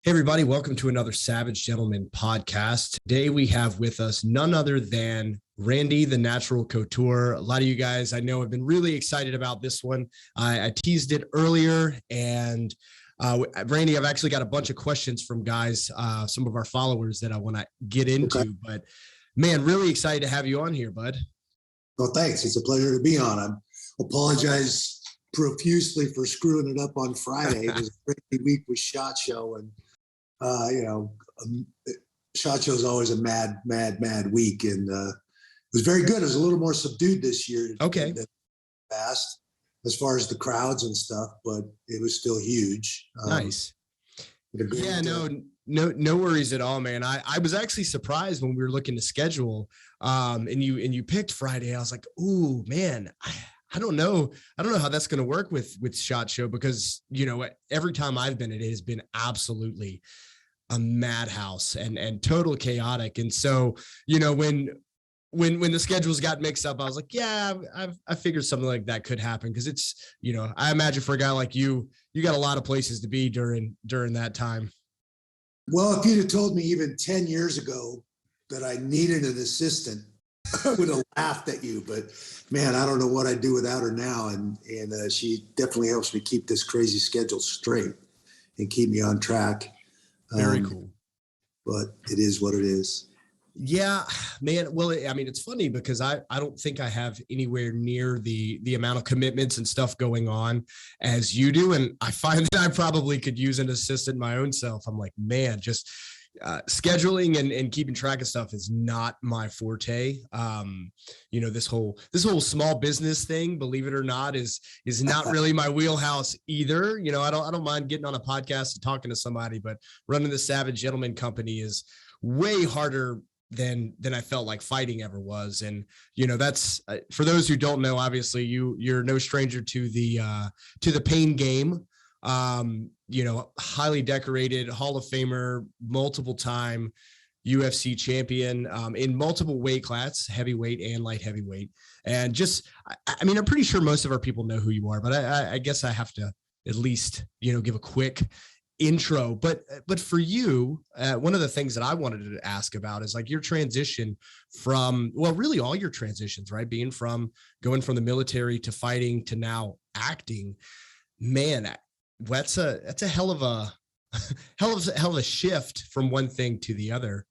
Hey, everybody. Welcome to another Savage Gentleman podcast. Today, we have with us none other than Randy, the Natural Couture. A lot of you guys I know have been really excited about this one. I teased it earlier, and Randy, I've actually got a bunch of questions from guys, some of our followers that I want to get into. Okay. But, man, really excited to have you on here, bud. Well, thanks. It's a pleasure to be on. I apologize profusely for screwing it up on Friday. It was a crazy week with SHOT Show, and SHOT Show is always a mad week, and it was very good. It was a little more subdued this year. Okay. Than past, as far as the crowds and stuff, but it was still huge. Nice. Yeah, no worries at all, man. I was actually surprised when we were looking to schedule, and you picked Friday. I was like, ooh, man, I don't know how that's going to work with SHOT Show, because, every time I've been, it has been absolutely a madhouse and total chaotic. And so, when the schedules got mixed up, I was like, yeah, I figured something like that could happen. Cause it's, I imagine for a guy like you got a lot of places to be during that time. Well, if you'd have told me even 10 years ago that I needed an assistant, I would have laughed at you, but man, I don't know what I'd do without her now. And she definitely helps me keep this crazy schedule straight and keep me on track. Very cool. But it is what it is. Yeah, man. Well, I mean, it's funny because I don't think I have anywhere near the amount of commitments and stuff going on as you do. And I find that I probably could use an assistant my own self. I'm like, man, just scheduling and keeping track of stuff is not my forte. This whole small business thing, believe it or not, is not really my wheelhouse either. I don't mind getting on a podcast and talking to somebody, but running the Savage Gentleman company is way harder than I felt like fighting ever was. And, that's for those who don't know, obviously you're no stranger to the pain game. Highly decorated Hall of Famer, multiple time UFC champion, in multiple weight classes, heavyweight and light heavyweight. And just, I'm pretty sure most of our people know who you are, but I guess I have to at least, give a quick intro. But for you, one of the things that I wanted to ask about is like your transition from, well, really all your transitions, right? Going from the military to fighting to now acting, man, that's a hell of a shift from one thing to the other.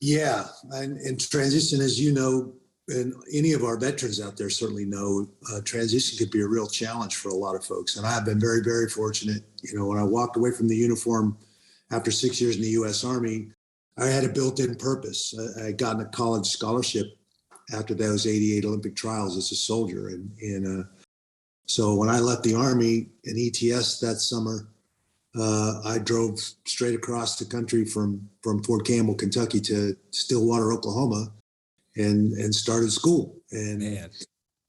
Yeah. And transition, as you know, and any of our veterans out there certainly know, transition could be a real challenge for a lot of folks. And I've been very, very fortunate. When I walked away from the uniform after 6 years in the U.S. Army, I had a built-in purpose. I had gotten a college scholarship after those 88 Olympic trials as a soldier. And so when I left the Army in ETS that summer, I drove straight across the country from Fort Campbell, Kentucky to Stillwater, Oklahoma, and started school. And man,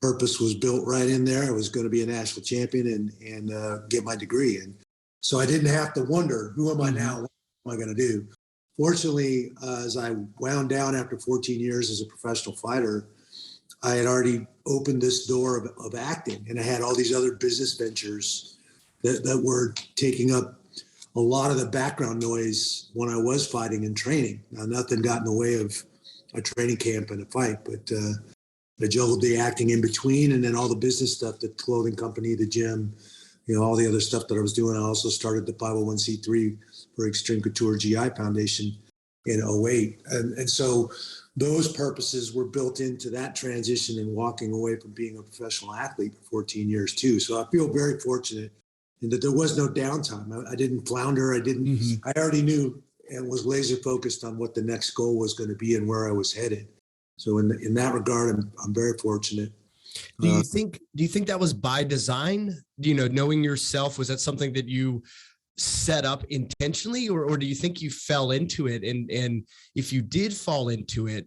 purpose was built right in there. I was going to be a national champion and get my degree. And so I didn't have to wonder, who am I now? What am I going to do? Fortunately, as I wound down after 14 years as a professional fighter, I had already opened this door of acting, and I had all these other business ventures that were taking up a lot of the background noise when I was fighting and training. Now, nothing got in the way of a training camp and a fight, but I juggled the acting in between, and then all the business stuff, the clothing company, the gym, all the other stuff that I was doing. I also started the 501c3 for Extreme Couture GI Foundation in 2008. And so those purposes were built into that transition and walking away from being a professional athlete for 14 years too. So I feel very fortunate in that there was no downtime. I didn't flounder. I already knew and was laser focused on what the next goal was going to be and where I was headed. So in that regard, I'm very fortunate. Do you think that was by design? Knowing yourself, was that something that you set up intentionally, or do you think you fell into it? And if you did fall into it,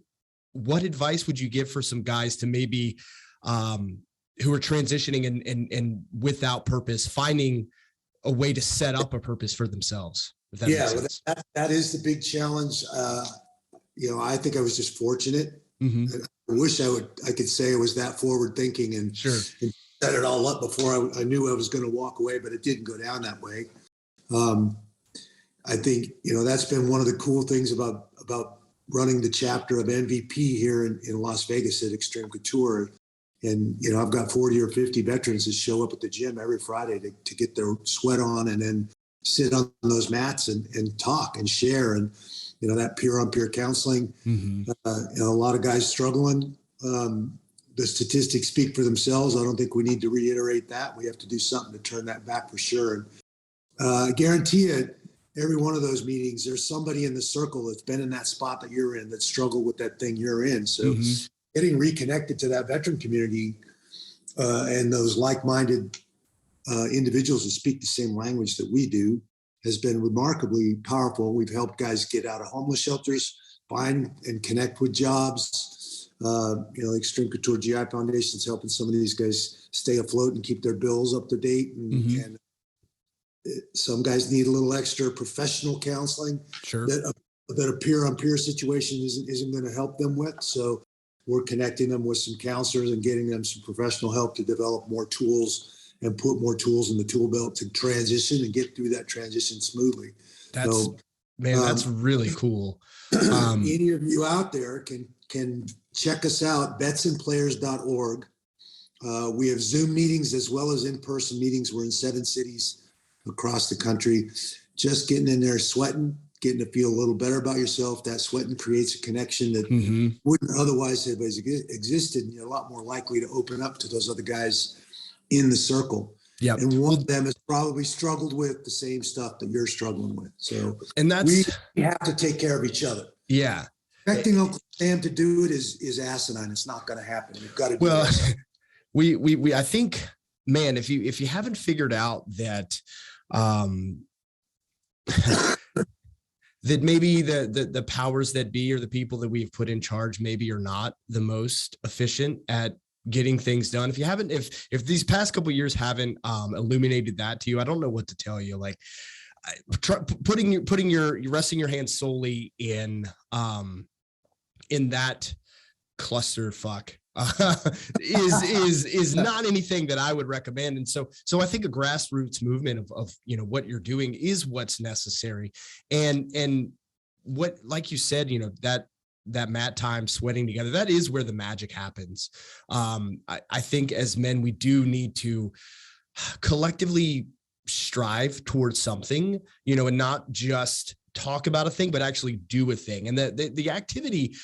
what advice would you give for some guys to maybe who are transitioning and without purpose, finding a way to set up a purpose for themselves? That is the big challenge. I think I was just fortunate. I wish I could say I was that forward thinking and set it all up before I knew I was going to walk away, but it didn't go down that way. I think, that's been one of the cool things about running the chapter of MVP here in Las Vegas at Extreme Couture. And, I've got 40 or 50 veterans that show up at the gym every Friday to get their sweat on and then sit on those mats and talk and share. And, that peer-on-peer counseling, a lot of guys struggling. The statistics speak for themselves. I don't think we need to reiterate that. We have to do something to turn that back for sure. And I guarantee you, every one of those meetings, there's somebody in the circle that's been in that spot that you're in, that struggled with that thing you're in. So getting reconnected to that veteran community and those like-minded individuals who speak the same language that we do has been remarkably powerful. We've helped guys get out of homeless shelters, find and connect with jobs. Extreme Couture GI Foundation is helping some of these guys stay afloat and keep their bills up to date. And some guys need a little extra professional counseling that a peer-on-peer situation isn't going to help them with. So we're connecting them with some counselors and getting them some professional help to develop more tools and put more tools in the tool belt to transition and get through that transition smoothly. That's really cool. Any of you out there can check us out, betsandplayers.org. We have Zoom meetings as well as in-person meetings. We're in 7 cities across the country. Just getting in there, sweating, getting to feel a little better about yourself. That sweating creates a connection that wouldn't otherwise have existed. And you're a lot more likely to open up to those other guys in the circle. Yep. And one of them has probably struggled with the same stuff that you're struggling with. So we have to take care of each other. Yeah. Expecting Uncle Sam to do it is asinine. It's not going to happen. We've got to do it. We I think, man, if you haven't figured out that that maybe the powers that be, or the people that we've put in charge, maybe are not the most efficient at getting things done. If these past couple of years haven't illuminated that to you, I don't know what to tell you. Like resting your hands solely in that clusterfuck is not anything that I would recommend. And so I think a grassroots movement of what you're doing is what's necessary. And what, like you said, that mat time, sweating together, that is where the magic happens. I think as men, we do need to collectively strive towards something, and not just talk about a thing, but actually do a thing. And the activity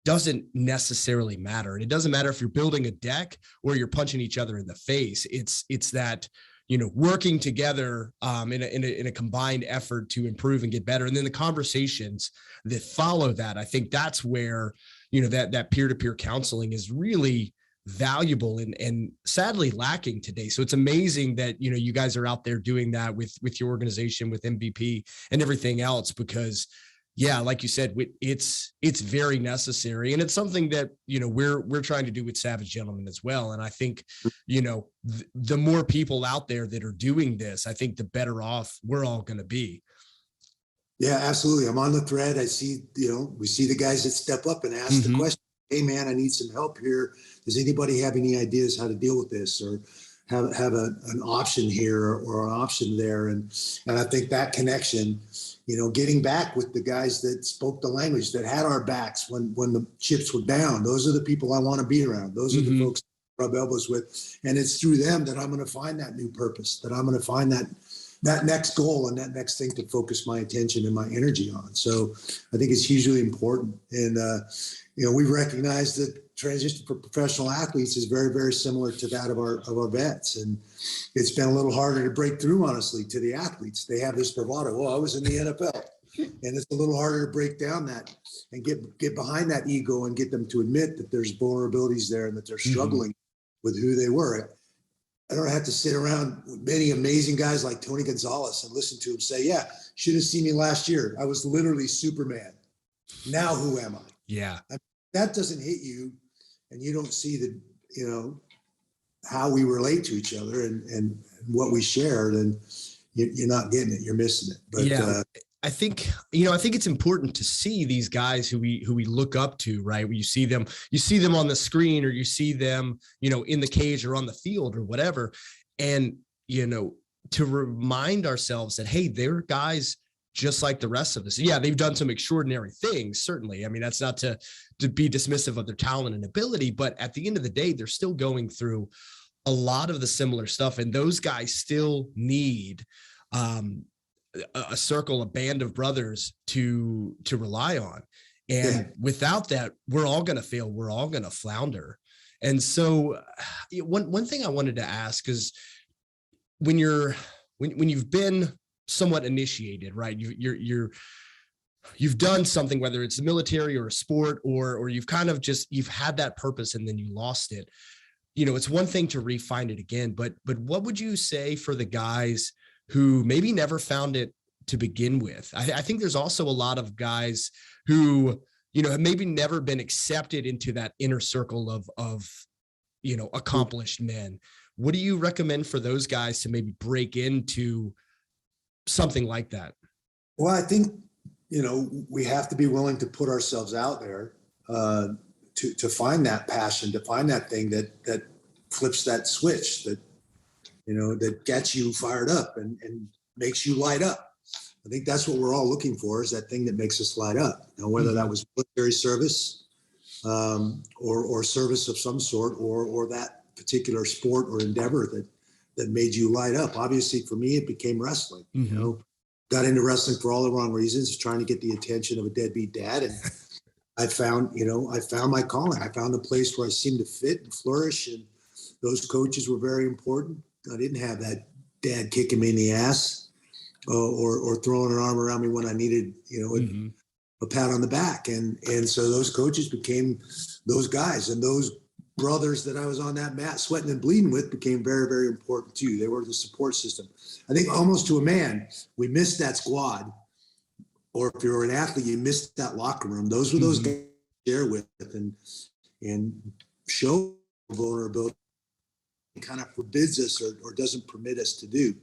doesn't necessarily matter. And it doesn't matter if you're building a deck or you're punching each other in the face. It's that, working together in a combined effort to improve and get better. And then the conversations that follow that, I think that's where, that peer-to-peer counseling is really valuable and sadly lacking today. So it's amazing that, you guys are out there doing that with your organization, with MVP and everything else, because yeah, like you said, it's very necessary. And it's something that, we're trying to do with Savage Gentlemen as well. And I think, the more people out there that are doing this, I think the better off we're all going to be. Yeah, absolutely. I'm on the thread. I see, we see the guys that step up and ask the question, hey man, I need some help here. Does anybody have any ideas how to deal with this, or have an option here or an option there? And I think that connection, getting back with the guys that spoke the language, that had our backs when the chips were down, those are the people I want to be around. Those are the folks I rub elbows with. And it's through them that I'm going to find that new purpose, that I'm going to find that next goal and that next thing to focus my attention and my energy on. So I think it's hugely important. And, we recognize that transition for professional athletes is very, very similar to that of our vets. And it's been a little harder to break through, honestly, to the athletes. They have this bravado. Oh, I was in the NFL. And it's a little harder to break down that and get behind that ego and get them to admit that there's vulnerabilities there and that they're struggling with who they were. I don't have to sit around with many amazing guys like Tony Gonzalez and listen to him say, yeah, should have seen me last year. I was literally Superman. Now who am I? Yeah. That doesn't hit you, and you don't see how we relate to each other and what we share, then you're not getting it. You're missing it. But yeah. I think it's important to see these guys who we look up to, right? When you see them on the screen, or you see them, in the cage or on the field or whatever. And, to remind ourselves that, hey, they're guys just like the rest of us. Yeah, they've done some extraordinary things, certainly. I mean, that's not to be dismissive of their talent and ability, but at the end of the day, they're still going through a lot of the similar stuff. And those guys still need a circle, a band of brothers to rely on. And without that, we're all going to fail. We're all going to flounder. And so one thing I wanted to ask is when you've been somewhat initiated, right? You've done something, whether it's the military or a sport, or you've kind of you've had that purpose and then you lost it. You know, it's one thing to re-find it again, but what would you say for the guys who maybe never found it to begin with? I think there's also a lot of guys who, you know, have maybe never been accepted into that inner circle of, you know, accomplished men. What do you recommend for those guys to maybe break into something like that? Well, I think, you know, we have to be willing to put ourselves out there to find that passion, to find that thing that flips that switch, that, you know, that gets you fired up and makes you light up. I think that's what we're all looking for, is that thing that makes us light up. Now, whether that was military service or service of some sort, or that particular sport or endeavor that made you light up. Obviously, for me, it became wrestling. You know, got into wrestling for all the wrong reasons, trying to get the attention of a deadbeat dad. And I found my calling. I found a place where I seemed to fit and flourish. And those coaches were very important. I didn't have that dad kicking me in the ass or throwing an arm around me when I needed, you know, a pat on the back. And so those coaches became those guys, and those brothers that I was on that mat sweating and bleeding with became very, very important too. They were the support system. I think almost to a man, we missed that squad, or if you're an athlete, you missed that locker room. Those were those guys to share with and show vulnerability. It kind of forbids us or doesn't permit us to do.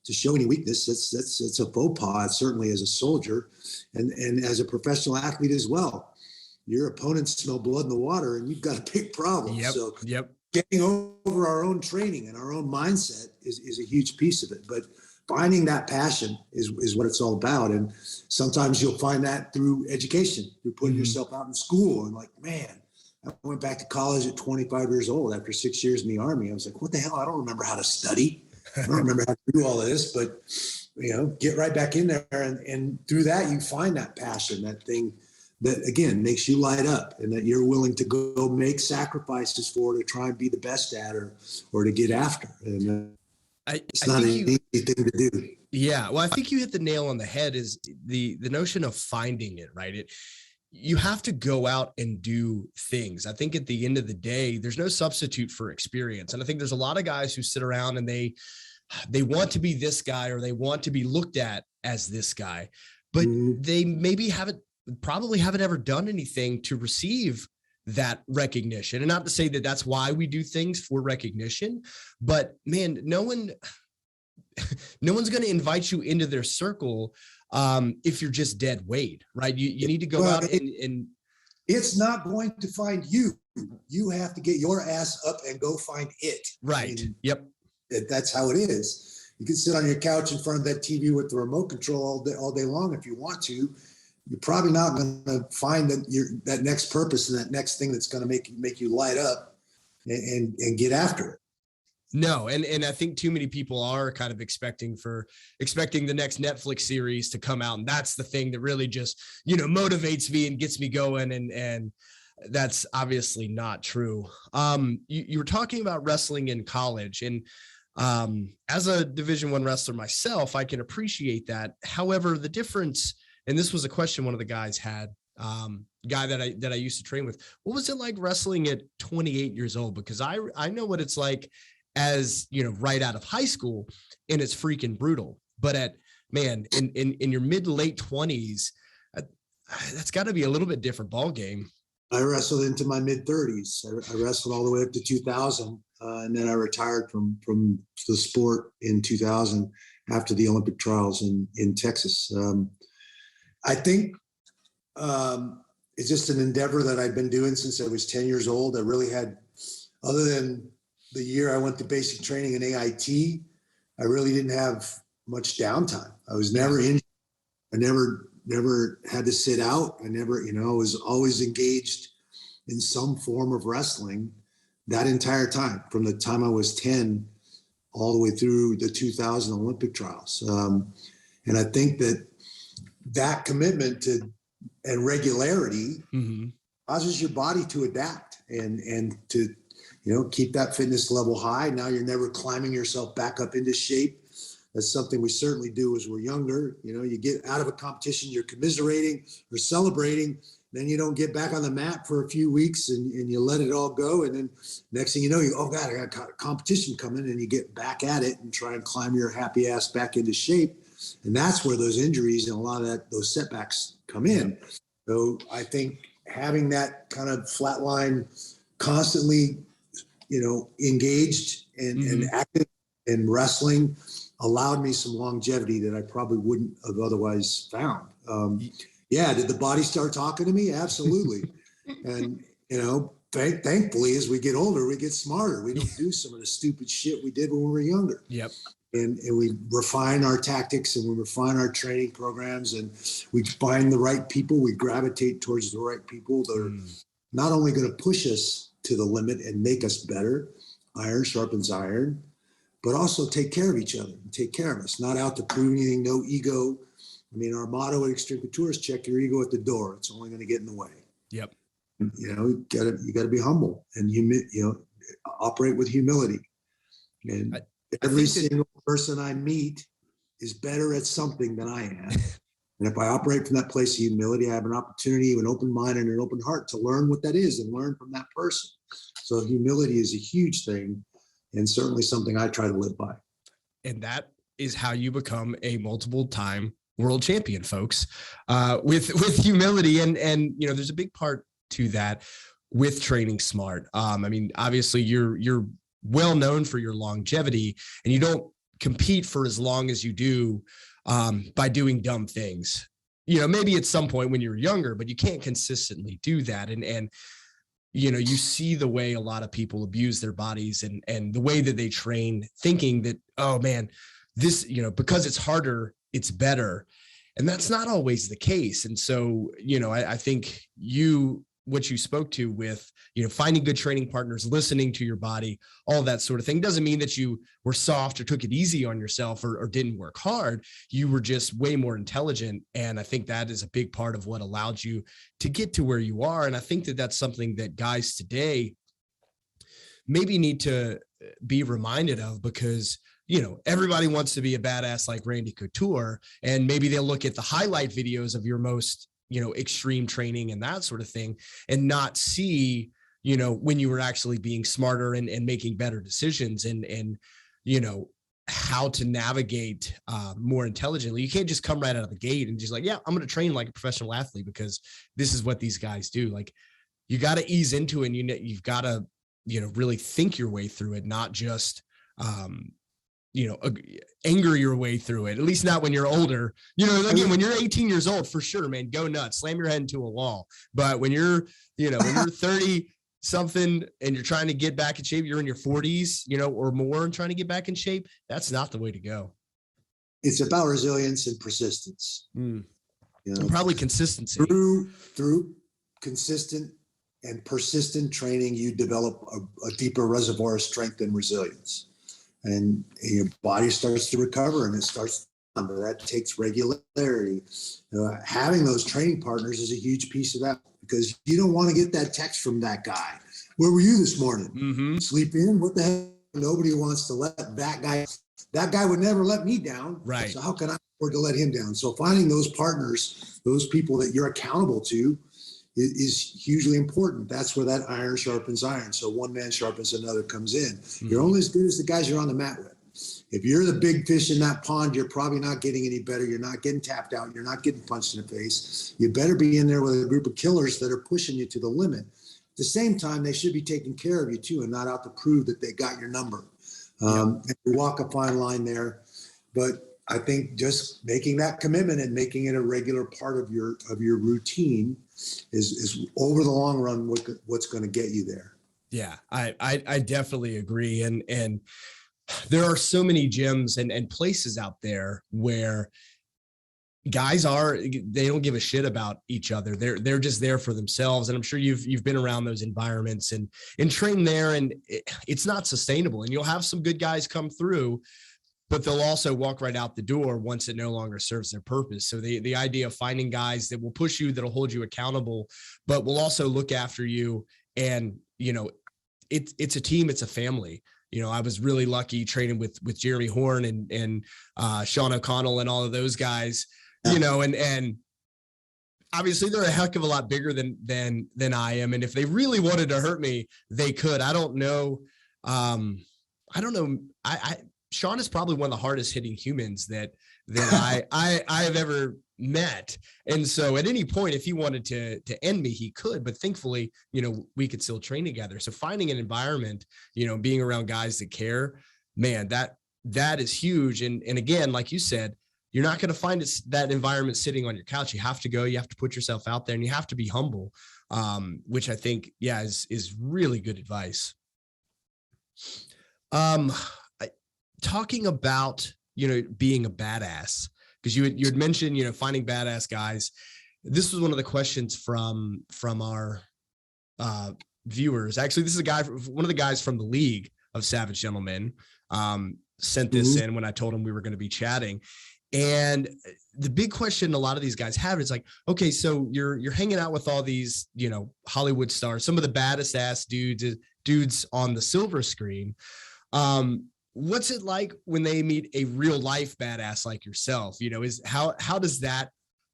To show any weakness, it's a faux pas, certainly as a soldier and as a professional athlete as well. Your opponents smell blood in the water and you've got a big problem. So getting over our own training and our own mindset is a huge piece of it. But finding that passion is what it's all about. And sometimes you'll find that through education, through putting yourself out in school. And like, man, I went back to college at 25 years old after 6 years in the Army. I was like, what the hell? I don't remember how to study. I don't remember how to do all of this, but, you know, get right back in there. And through that, you find that passion, that thing that, again, makes you light up and that you're willing to go make sacrifices for, to try and be the best at or to get after. And it's not an easy thing to do. Yeah. Well, I think you hit the nail on the head, is the notion of finding it, right? You have to go out and do things. I think at the end of the day, there's no substitute for experience. And I think there's a lot of guys who sit around and they want to be this guy, or they want to be looked at as this guy, but they maybe probably haven't ever done anything to receive that recognition. And not to say that that's why we do things, for recognition, but man, no one's going to invite you into their circle if you're just dead weight, right? You need to go out and it's not going to find you. You have to get your ass up and go find it. Right. I mean, that's how it is. You can sit on your couch in front of that TV with the remote control all day long if you want to. You're probably not going to find that next purpose and that next thing that's going to make you light up and get after it. No. And I think too many people are kind of expecting the next Netflix series to come out. And that's the thing that really just, you know, motivates me and gets me going. And that's obviously not true. You were talking about wrestling in college, and as a Division I wrestler myself, I can appreciate that. However, the difference, and this was a question one of the guys had, guy that I used to train with, what was it like wrestling at 28 years old? Because I know what it's like as, you know, right out of high school, and it's freaking brutal. But in your mid to late 20s, that's got to be a little bit different ball game. I wrestled into my mid 30s. I wrestled all the way up to 2000. And then I retired from the sport in 2000 after the Olympic trials in Texas. I think it's just an endeavor that I've been doing since I was 10 years old. I really had, other than the year I went to basic training in AIT, I really didn't have much downtime. I was never injured. I never had to sit out. I never, was always engaged in some form of wrestling that entire time, from the time I was 10 all the way through the 2000 Olympic trials. And I think that commitment to and regularity causes your body to adapt and to, keep that fitness level high. Now you're never climbing yourself back up into shape. That's something we certainly do as we're younger. You get out of a competition, you're commiserating or celebrating, then you don't get back on the mat for a few weeks and you let it all go. And then next thing you know, oh God, I got a competition coming, and you get back at it and try and climb your happy ass back into shape. And that's where those injuries and a lot of those setbacks come in. So I think having that kind of flat line, constantly, engaged and active in wrestling allowed me some longevity that I probably wouldn't have otherwise found. Did the body start talking to me? Absolutely. And, thankfully, as we get older, we get smarter. We don't do some of the stupid shit we did when we were younger. Yep. And we refine our tactics, and we refine our training programs, and we find the right people. We gravitate towards the right people that are not only going to push us to the limit and make us better, iron sharpens iron, but also take care of each other and take care of us. Not out to prove anything, no ego. I mean, our motto at Extreme Couture is check your ego at the door. It's only going to get in the way. Yep. You gotta be humble and operate with humility. And every single person I meet is better at something than I am. And if I operate from that place of humility, I have an opportunity, an open mind and an open heart to learn what that is and learn from that person. So humility is a huge thing, and certainly something I try to live by. And that is how you become a multiple time world champion, folks, with humility. And, there's a big part to that with training smart. I mean, obviously you're well known for your longevity, and you don't compete for as long as you do by doing dumb things. Maybe at some point when you're younger, but you can't consistently do that. And you see the way a lot of people abuse their bodies and the way that they train, thinking that, oh man, this, because it's harder, it's better. And that's not always the case. And so, I think what you spoke to with, finding good training partners, listening to your body, all that sort of thing, doesn't mean that you were soft or took it easy on yourself or didn't work hard. You were just way more intelligent. And I think that is a big part of what allowed you to get to where you are. And I think that that's something that guys today maybe need to be reminded of, because everybody wants to be a badass like Randy Couture, and maybe they'll look at the highlight videos of your most, extreme training and that sort of thing, and not see, when you were actually being smarter and making better decisions and how to navigate more intelligently. You can't just come right out of the gate and just like, yeah, I'm going to train like a professional athlete because this is what these guys do. Like, you got to ease into it, and you've got to, really think your way through it, not just, anger your way through it, at least not when you're older. Again, when you're 18 years old, for sure, man, go nuts, slam your head into a wall. But when you're, when you're 30 something and you're trying to get back in shape, you're in your 40s, or more, and trying to get back in shape, that's not the way to go. It's about resilience and persistence. And probably consistency. Through consistent and persistent training, you develop a deeper reservoir of strength and resilience. And your body starts to recover, and it starts, but that takes regularity. Having those training partners is a huge piece of that, because you don't want to get that text from that guy. Where were you this morning? Sleep in? What the heck? Nobody wants to let that guy would never let me down. Right. So how can I afford to let him down? So finding those partners, those people that you're accountable to, is hugely important. That's where that iron sharpens iron. So one man sharpens another comes in. You're only as good as the guys you're on the mat with. If you're the big fish in that pond, you're probably not getting any better. You're not getting tapped out. You're not getting punched in the face. You better be in there with a group of killers that are pushing you to the limit. At the same time, they should be taking care of you too, and not out to prove that they got your number. And you walk a fine line there. But I think just making that commitment and making it a regular part of your routine is over the long run what's going to get you there. Yeah, I definitely agree. And there are so many gyms and places out there where they don't give a shit about each other. They're just there for themselves. And I'm sure you've been around those environments and trained there, and it's not sustainable. And you'll have some good guys come through, but they'll also walk right out the door once it no longer serves their purpose. So the idea of finding guys that will push you, that'll hold you accountable, but will also look after you. And, it's a team, it's a family. I was really lucky training with Jeremy Horn and Sean O'Connell and all of those guys, and obviously they're a heck of a lot bigger than I am. And if they really wanted to hurt me, they could. I don't know. Sean is probably one of the hardest hitting humans that I have ever met. And so at any point, if he wanted to end me, he could, but thankfully, we could still train together. So finding an environment, being around guys that care, man, that is huge. And again, like you said, you're not going to find that environment sitting on your couch. You have to go, you have to put yourself out there, and you have to be humble, which I think, is really good advice. Talking about, being a badass, because you had mentioned, finding badass guys. This was one of the questions from our viewers. Actually, this is one of the guys from the League of Savage Gentlemen sent this in when I told him we were going to be chatting. And the big question a lot of these guys have is like, okay, so you're hanging out with all these, Hollywood stars, some of the baddest ass dudes on the silver screen. What's it like when they meet a real life badass like yourself? How does that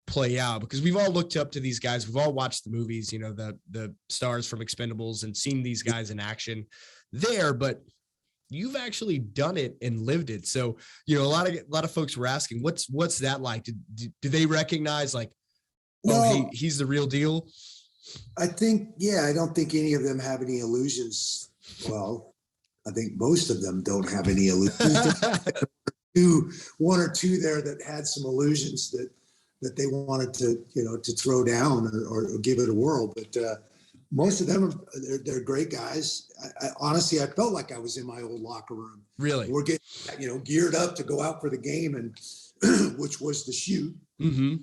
play out? Because we've all looked up to these guys. We've all watched the movies, the stars from Expendables, and seen these guys in action there, but you've actually done it and lived it. So, a lot of folks were asking, what's that like? Do they recognize like, hey, he's the real deal? I think, I don't think any of them have any illusions. Well, I think most of them don't have any illusions. One or two there that had some illusions that they wanted to throw down or give it a whirl. But most of them they're great guys. Honestly, I felt like I was in my old locker room. Really, we're getting geared up to go out for the game, and which was the shoot. Mm-hmm.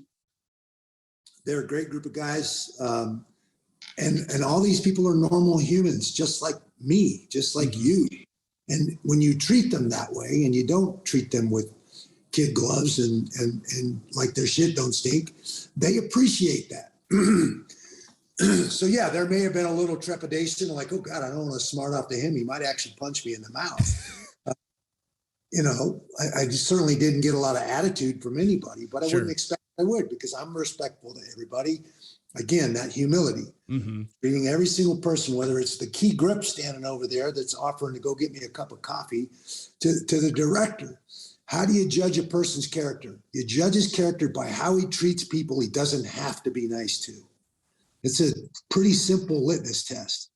They're a great group of guys, and all these people are normal humans, just like me, just like you. And when you treat them that way, and you don't treat them with kid gloves and like their shit don't stink, they appreciate that. So there may have been a little trepidation, like, oh God, I don't want to smart off to him. He might actually punch me in the mouth. I just certainly didn't get a lot of attitude from anybody, but I wouldn't expect I would, because I'm respectful to everybody. Again, that humility, treating every single person, whether it's the key grip standing over there that's offering to go get me a cup of coffee, to the director. How do you judge a person's character? You judge his character by how he treats people he doesn't have to be nice to. It's a pretty simple litmus test.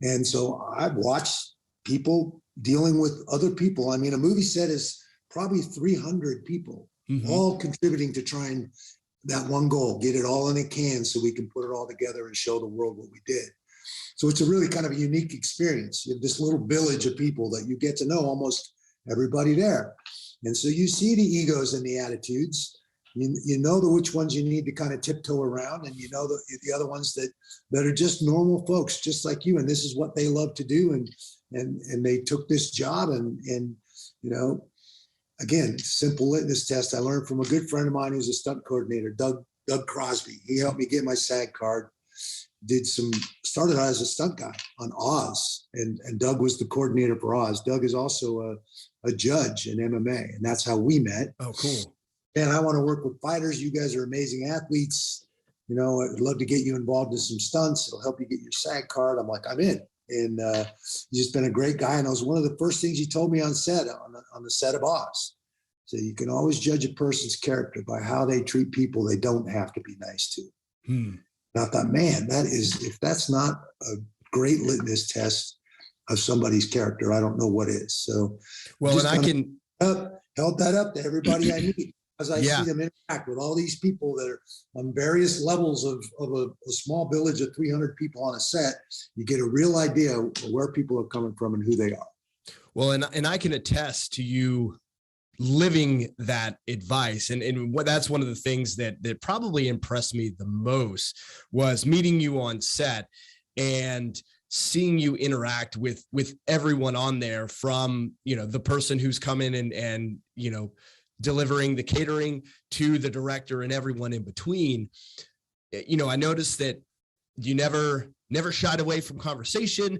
And so I've watched people dealing with other people. I mean, a movie set is probably 300 people, all contributing to try and that one goal, get it all in a can so we can put it all together and show the world what we did. So it's a really kind of a unique experience. You have this little village of people that you get to know almost everybody there. And so you see the egos and the attitudes. You know which ones you need to kind of tiptoe around, and you know the other ones that are just normal folks, just like you. And this is what they love to do. And they took this job and again, simple litmus test. I learned from a good friend of mine who's a stunt coordinator, Doug Crosby. He helped me get my SAG card. Started out as a stunt guy on Oz, and Doug was the coordinator for Oz. Doug is also a judge in MMA, and that's how we met. Oh, cool. And I want to work with fighters. You guys are amazing athletes. I'd love to get you involved in some stunts. It'll help you get your SAG card. I'm like, I'm in. And he's just been a great guy. And it was one of the first things he told me on the set of Oz. So you can always judge a person's character by how they treat people they don't have to be nice to. And I thought, man, if that's not a great litmus test of somebody's character, I don't know what is. So well, and I can held that up to everybody I meet. As I see them interact with all these people that are on various levels of a small village of 300 people on a set, you get a real idea of where people are coming from and who they are. Well, and I can attest to you living that advice. And what that's one of the things that probably impressed me the most was meeting you on set and seeing you interact with everyone on there, from, the person who's coming and, delivering the catering to the director and everyone in between. I noticed that you never shied away from conversation,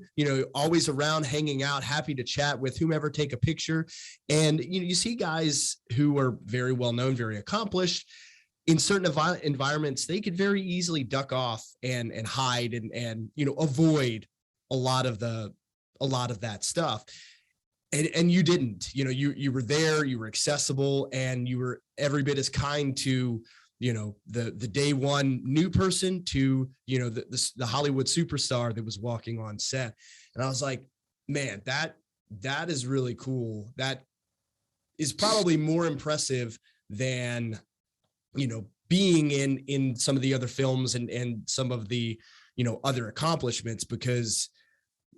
always around, hanging out, happy to chat with whomever, take a picture. And, you see guys who are very well known, very accomplished in certain environments, they could very easily duck off and hide and, avoid a lot of that stuff. And you didn't, you were there, you were accessible, and you were every bit as kind to, the day one new person to, the Hollywood superstar that was walking on set. And I was like, man, that is really cool. That is probably more impressive than, being in some of the other films and some of the, other accomplishments, because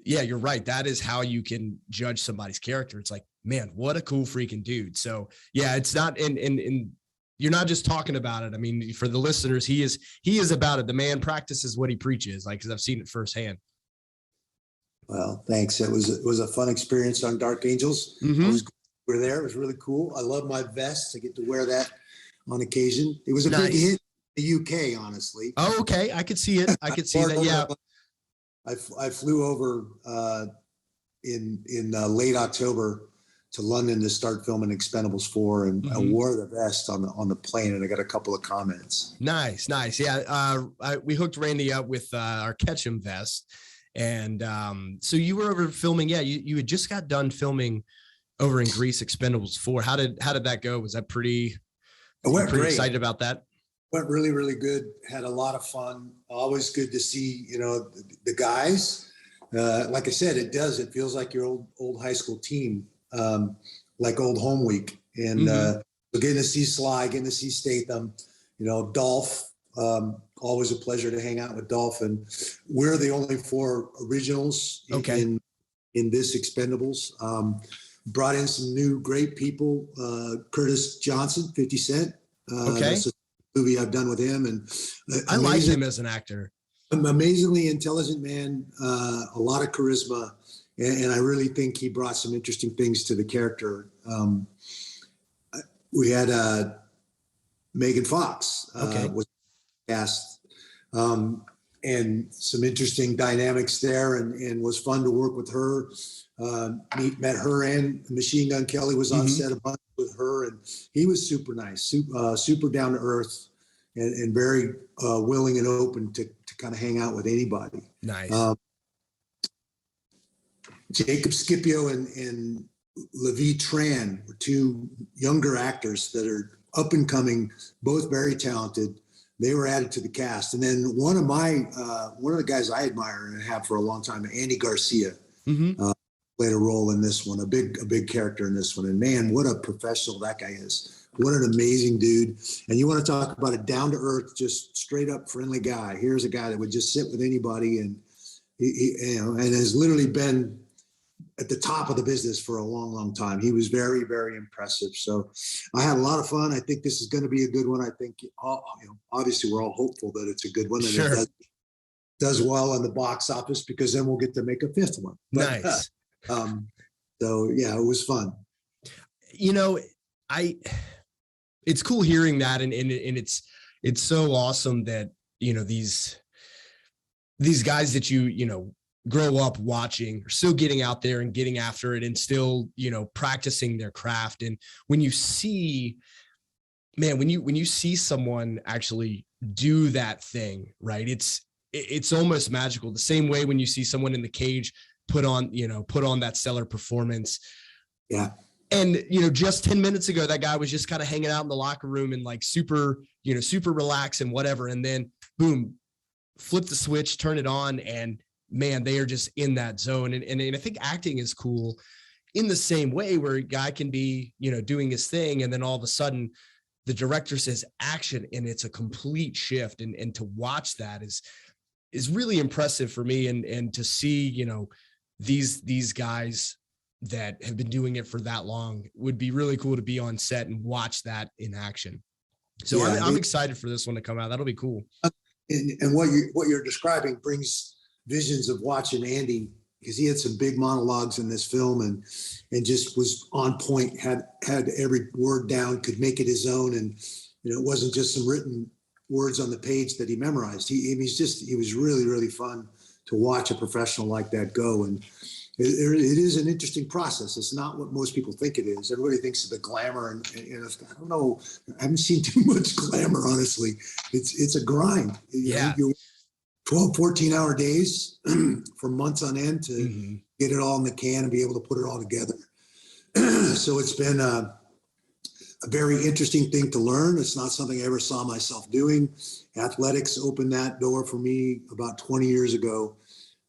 yeah, you're right. That is how you can judge somebody's character. It's like, man, what a cool freaking dude. So yeah, it's not, and you're not just talking about it. I mean, for the listeners, he is about it. The man practices what he preaches, like, cause I've seen it firsthand. Well, thanks. It was a fun experience on Dark Angels. Mm-hmm. We were there. It was really cool. I love my vest. I get to wear that on occasion. It was a big hit in the UK, honestly. Oh, okay. I could see it. I could see that. Yeah. I flew over in late October to London to start filming Expendables 4, and I wore the vest on the plane, and I got a couple of comments. Nice. Yeah, we hooked Randy up with our Ketchum vest, and so you were over filming. Yeah, you had just got done filming over in Greece, Expendables 4. How did that go? Was that pretty? It went pretty great. Excited about that? Went really, really good. Had a lot of fun. Always good to see, the guys. Like I said, it feels like your old high school team, like old home week. And so getting to see Sly, getting to see Statham, Dolph, always a pleasure to hang out with Dolph. And we're the only 4 originals in this Expendables. Brought in some new great people. Curtis Johnson, 50 Cent. That's a movie I've done with him, and I like him as an actor. An amazingly intelligent man, a lot of charisma, and I really think he brought some interesting things to the character. We had Megan Fox was cast, and some interesting dynamics there, and was fun to work with her. Met her, and Machine Gun Kelly was on set a bunch with her, and he was super nice, super down to earth, and very willing and open to kind of hang out with anybody. Nice. Jacob Scipio and Levi Tran were 2 younger actors that are up and coming, both very talented. They were added to the cast, and then one of the guys I admire and have for a long time, Andy Garcia. Played a role in this one, a big character in this one. And man, what a professional that guy is. What an amazing dude. And you want to talk about a down to earth, just straight up friendly guy. Here's a guy that would just sit with anybody, and he and has literally been at the top of the business for a long, long time. He was very, very impressive. So I had a lot of fun. I think this is going to be a good one. I think, obviously we're all hopeful that it's a good one. And it does well in the box office, because then we'll get to make a 5th one. But, nice. So yeah, it was fun. It's cool hearing that. And it's so awesome that, these guys that you grow up watching are still getting out there and getting after it, and still, practicing their craft. And when you see, man, when you see someone actually do that thing, right, it's almost magical. The same way when you see someone in the cage put on that stellar performance. Yeah. And, just 10 minutes ago, that guy was just kind of hanging out in the locker room and like super relaxed and whatever. And then boom, flip the switch, turn it on. And man, they are just in that zone. And I think acting is cool in the same way, where a guy can be, doing his thing, and then all of a sudden the director says action, and it's a complete shift. And to watch that is really impressive for me. And to see, these guys that have been doing it for that long. It would be really cool to be on set and watch that in action. So yeah, I'm excited for this one to come out. That'll be cool. And what you're describing brings visions of watching Andy, because he had some big monologues in this film and just was on point, had every word down, could make it his own. And, it wasn't just some written words on the page that he memorized. He was really, really fun to watch a professional like that go. And it is an interesting process. It's not what most people think it is. Everybody thinks of the glamour, and I don't know. I haven't seen too much glamour, honestly. It's a grind. Yeah. 12, 14-hour days for months on end to get it all in the can and be able to put it all together. So it's been a very interesting thing to learn. It's not something I ever saw myself doing. Athletics opened that door for me about 20 years ago.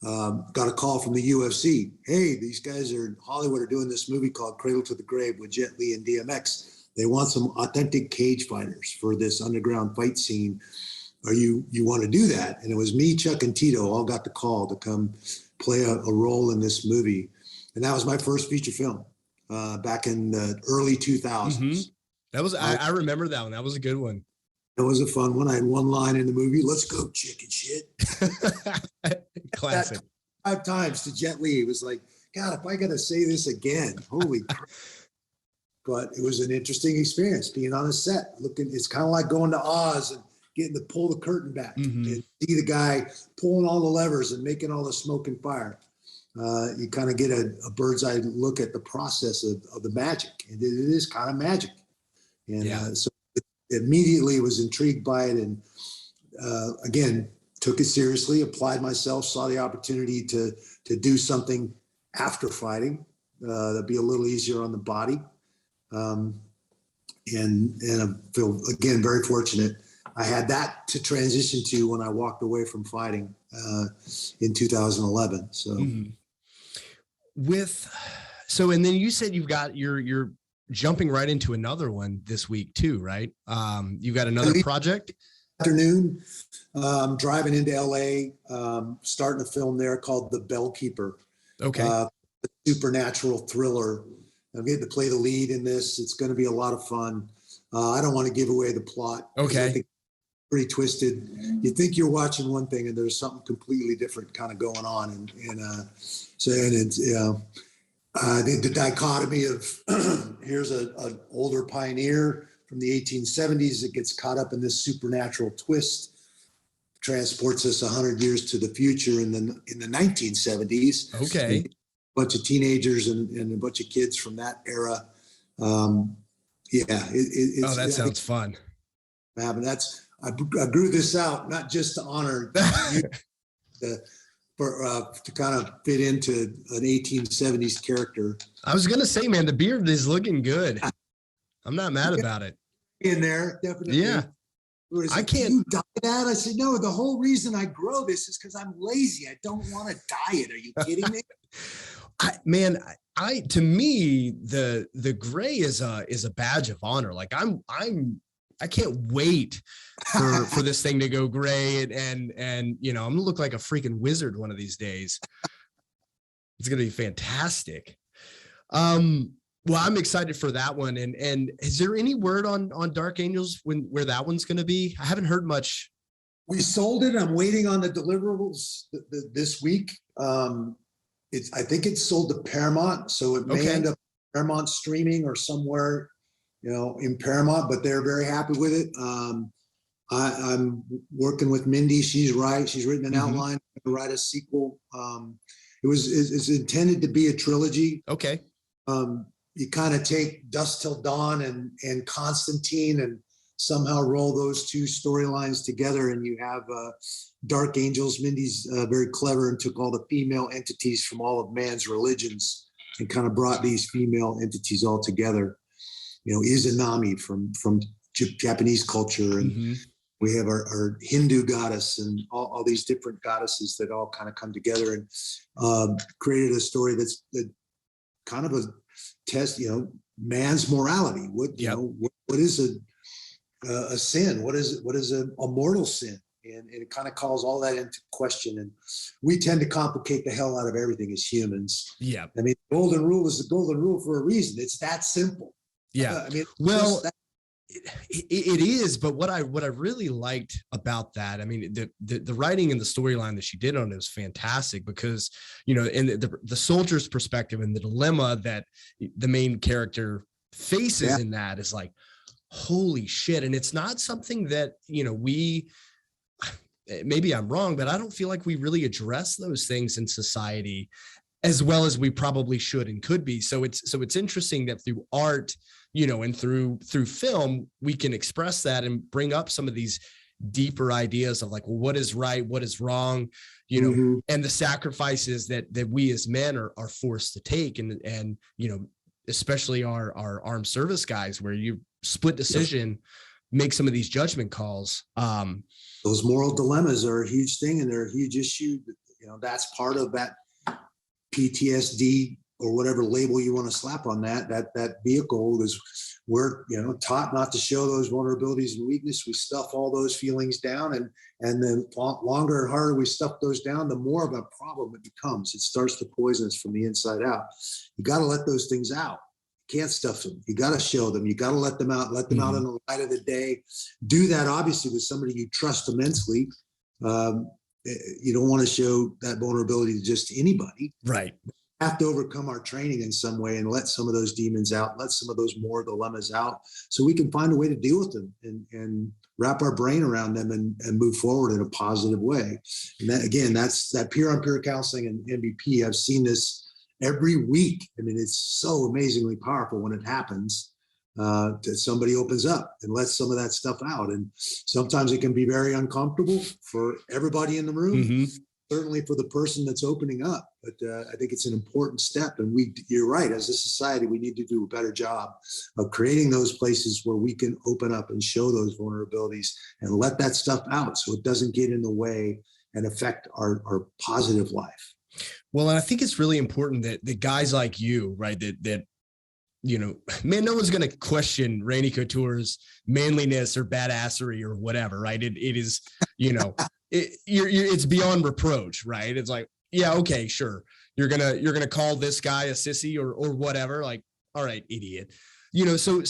Got a call from the UFC. Hey, these guys in Hollywood are doing this movie called Cradle to the Grave with Jet Li and DMX. They want some authentic cage fighters for this underground fight scene. Are you want to do that? And it was me, Chuck, and Tito all got the call to come play a role in this movie. And that was my first feature film back in the early 2000s. That was, I remember that one. That was a good one. It was a fun one. I had one line in the movie, "Let's go, chicken shit." Classic. 5 times to Jet Li. It was like, God, if I got to say this again, holy crap. But it was an interesting experience being on a set. It's kind of like going to Oz and getting to pull the curtain back and see the guy pulling all the levers and making all the smoke and fire. You kind of get a bird's eye look at the process of the magic. And it is kind of magic. And so immediately was intrigued by it, and again, took it seriously, applied myself, saw the opportunity to do something after fighting that'd be a little easier on the body. And I feel, again, very fortunate. I had that to transition to when I walked away from fighting in 2011. So and then you said you've got you're jumping right into another one this week too, right? You've got another project? Afternoon, I'm driving into LA, starting a film there called The Bellkeeper. Okay. A supernatural thriller. I'm getting to play the lead in this. It's going to be a lot of fun. I don't want to give away the plot. Okay. I think it's pretty twisted. You think you're watching one thing and there's something completely different kind of going on. The dichotomy of here's an older pioneer from the 1870s that gets caught up in this supernatural twist, transports us 100 years to the future in the 1970s. Okay. A bunch of teenagers and a bunch of kids from that era. That sounds fun. I grew this out not just to honor you, to kind of fit into an 1870s character. I was gonna say, man, the beard is looking good. I'm not mad about it. In there, definitely. Yeah. I can't. You dye that? I said, no. The whole reason I grow this is because I'm lazy. I don't want to dye it. Are you kidding me? To me, the gray is a badge of honor. Like I can't wait for this thing to go gray and I'm gonna look like a freaking wizard one of these days. It's gonna be fantastic. Well, I'm excited for that one. And is there any word on Dark Angels where that one's gonna be? I haven't heard much. We sold it. I'm waiting on the deliverables this week. I think it's sold to Paramount, so it may end up Paramount streaming or somewhere, in Paramount, but they're very happy with it. I'm working with Mindy. She's written an outline to write a sequel. It's intended to be a trilogy. Okay. You kind of take Dusk Till Dawn and Constantine and somehow roll those two storylines together, and you have Dark Angels. Mindy's very clever and took all the female entities from all of man's religions and kind of brought these female entities all together. Izanami from Japanese culture, and we have our Hindu goddess and all these different goddesses that all kind of come together and created a story that's kind of a test, man's morality. What is a sin? What is a mortal sin? And it kind of calls all that into question. And we tend to complicate the hell out of everything as humans. Yeah. I mean, the golden rule is the golden rule for a reason. It's that simple. Yeah. I mean, well, it is, but what I really liked about that, I mean, the writing and the storyline that she did on it was fantastic because, you know, in the soldier's perspective and the dilemma that the main character faces in that is like, holy shit. And it's not something that, you know, maybe I'm wrong, but I don't feel like we really address those things in society as well as we probably should and could be. So it's interesting that through art, you know, and through film, we can express that and bring up some of these deeper ideas of like, well, what is right, what is wrong, you know, and the sacrifices that we as men are forced to take. And, you know, especially our armed service guys, where you split decision, make some of these judgment calls. Those moral dilemmas are a huge thing, and they're a huge issue. You know, that's part of that PTSD or whatever label you want to slap on that vehicle. Is we're, you know, taught not to show those vulnerabilities and weakness. We stuff all those feelings down, and then longer and harder we stuff those down, the more of a problem it becomes. It starts to poison us from the inside out. You got to let those things out. You can't stuff them. You got to show them. You got to let them out in the light of the day. Do that obviously with somebody you trust immensely. You don't want to show that vulnerability to just anybody. Right. We have to overcome our training in some way and let some of those demons out, let some of those moral dilemmas out, so we can find a way to deal with them and wrap our brain around them and move forward in a positive way. And that, again, that's that peer-on-peer counseling and MVP. I've seen this every week. I mean, it's so amazingly powerful when it happens. That somebody opens up and lets some of that stuff out. And sometimes it can be very uncomfortable for everybody in the room, certainly for the person that's opening up. But I think it's an important step. And you're right, as a society, we need to do a better job of creating those places where we can open up and show those vulnerabilities and let that stuff out so it doesn't get in the way and affect our positive life. Well, and I think it's really important that the guys like you, right, that you know, man, no one's going to question Randy Couture's manliness or badassery or whatever, right? It is, you know, it's beyond reproach, right? It's like, yeah, okay, sure. You're gonna call this guy a sissy or whatever. Like, all right, idiot. You know, so